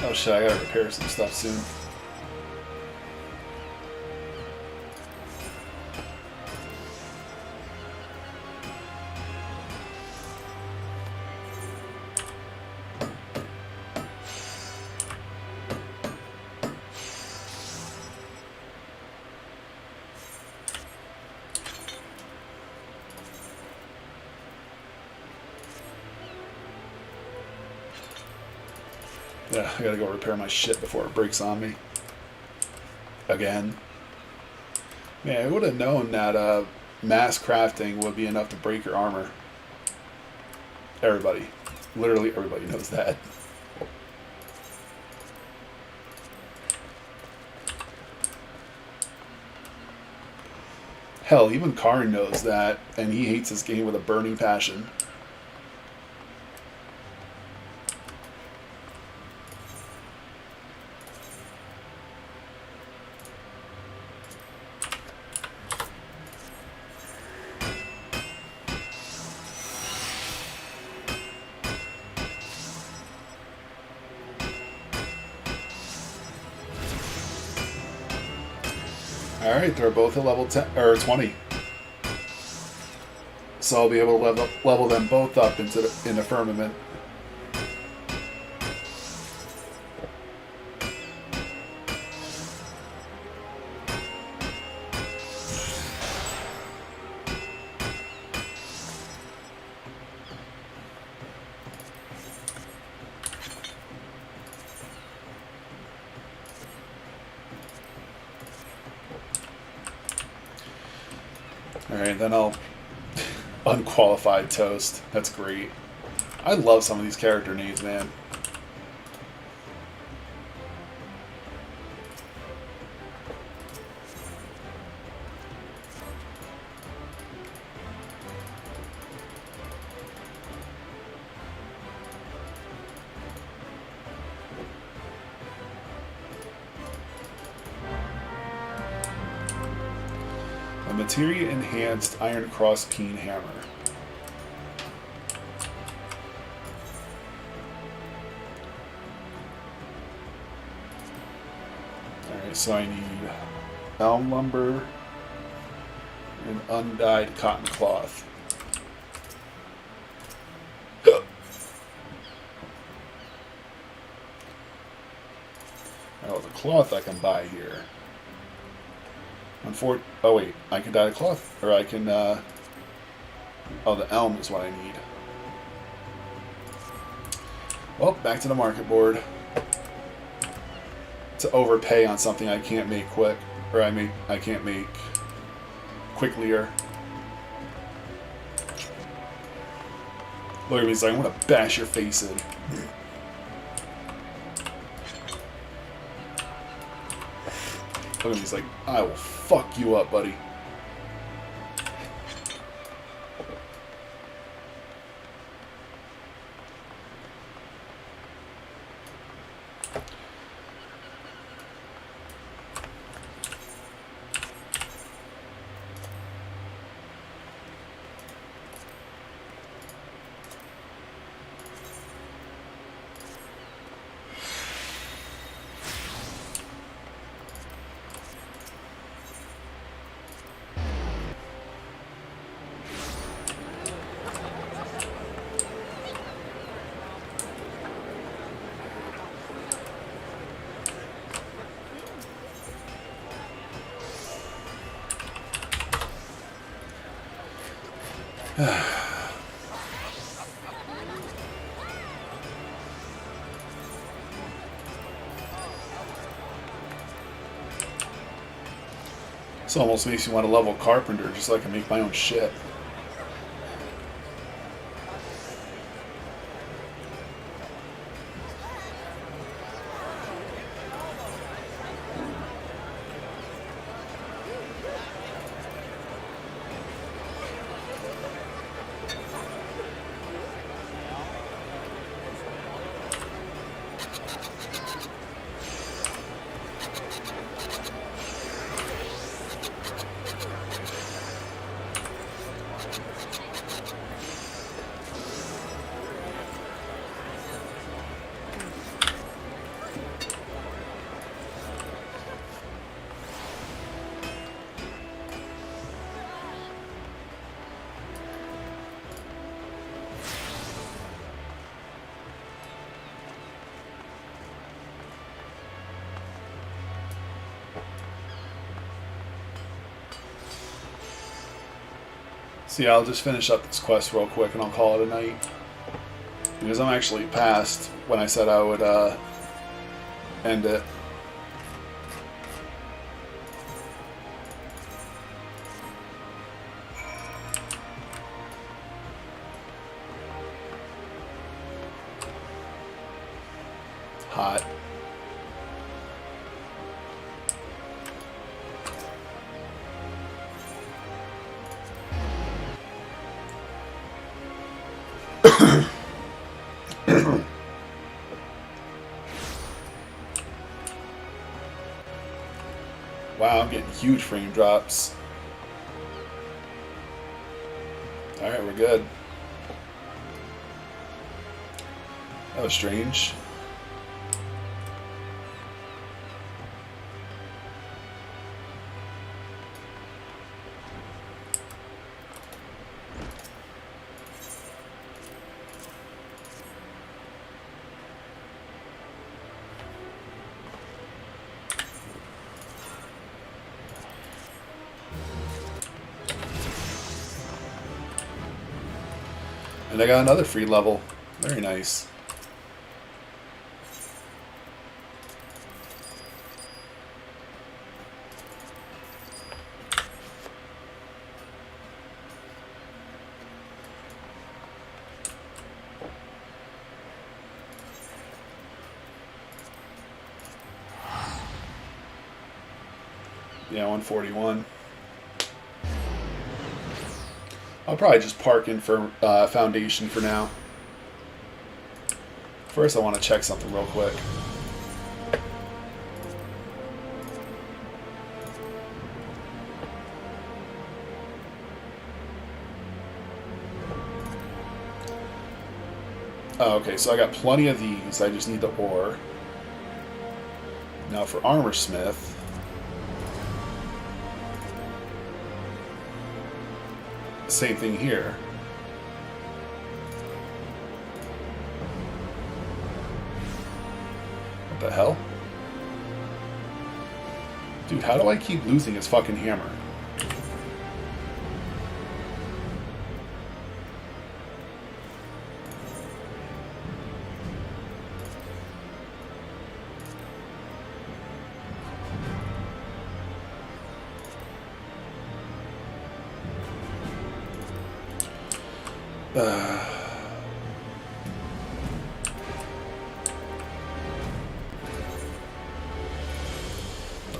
Oh shit, I gotta repair some stuff soon. Yeah, I gotta go repair my shit before it breaks on me. Again. Man, I would have known that mass crafting would be enough to break your armor. Everybody. Literally everybody knows that. Hell, even Karn knows that, and he hates this game with a burning passion. Alright, they're both at level 10 or 20. So I'll be able to level them both up into the firmament. Alright, then I'll unqualified toast. That's great. I love some of these character names, man. A materia enhanced iron cross keen hammer. Alright, so I need elm lumber and undyed cotton cloth. Oh, the cloth I can buy here. Oh wait, I can dye the cloth, or I can, oh, the elm is what I need. Well, back to the market board. To overpay on something I can't make quick, or I can't make quicklier. Look at me, he's like, I'm gonna bash your face in. Look at me, he's like, I will fuck you up, buddy. This almost makes me want to level carpenter just so I can make my own shit. So yeah, I'll just finish up this quest real quick and I'll call it a night. Because I'm actually past when I said I would End it. Hot. Wow, I'm getting huge frame drops. Alright, we're good. That was strange. And I got another free level. Very nice. Yeah, 141. I'll probably just park in for Foundation for now. First, I want to check something real quick. Oh, okay, so I got plenty of these. I just need the ore. Now for Armor Smith. Same thing here. What the hell? Dude, how do I keep losing his fucking hammer?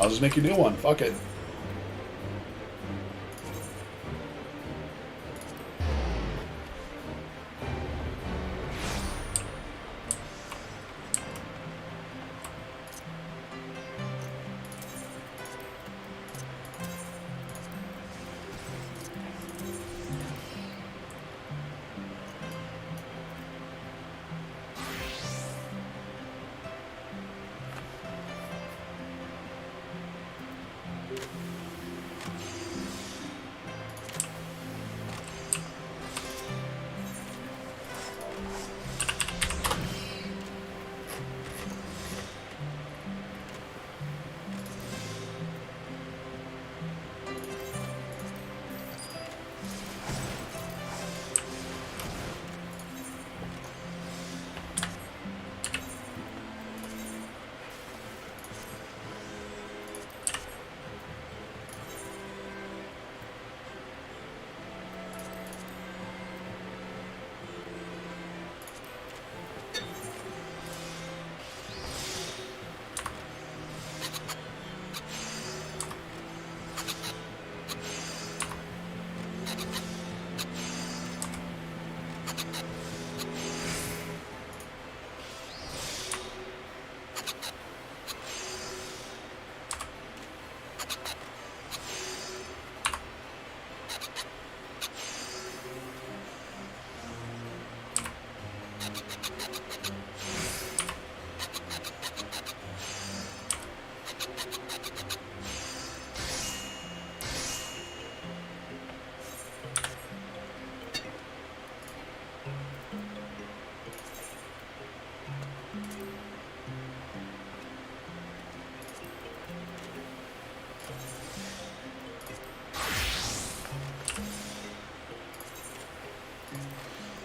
I'll just make a new one. Fuck it.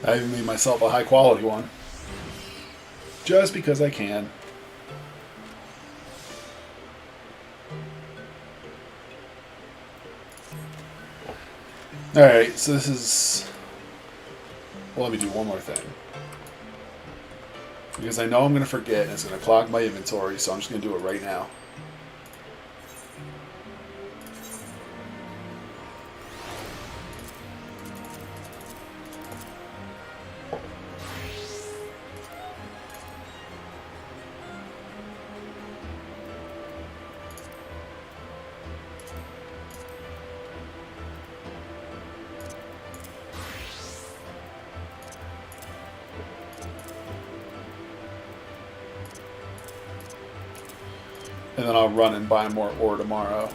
I even made myself a high quality one. Just because I can. Alright, so this is... Well, let me do one more thing. Because I know I'm going to forget and it's going to clog my inventory, so I'm just going to do it right now. And then I'll run and buy more ore tomorrow.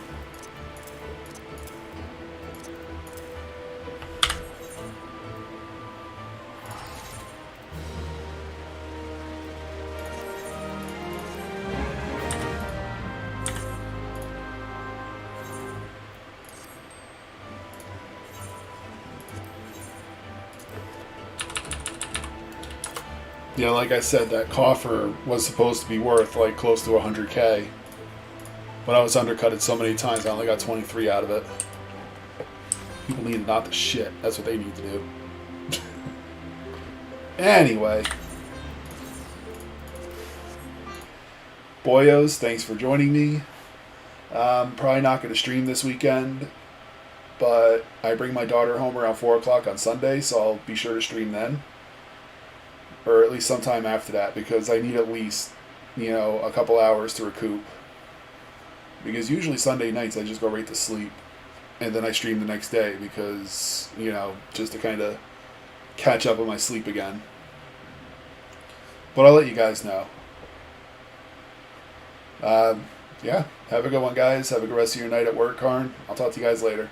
Yeah, like I said, that coffer was supposed to be worth like close to 100K. But I was undercutted so many times, I only got 23 out of it. People need not the shit. That's what they need to do. Anyway. Boyos, thanks for joining me. Probably not going to stream this weekend. But I bring my daughter home around 4 o'clock on Sunday, so I'll be sure to stream then. Or at least sometime after that, because I need at least, a couple hours to recoup. Because usually Sunday nights I just go right to sleep. And then I stream the next day because, just to kind of catch up on my sleep again. But I'll let you guys know. Yeah, have a good one, guys. Have a good rest of your night at work, Karn. I'll talk to you guys later.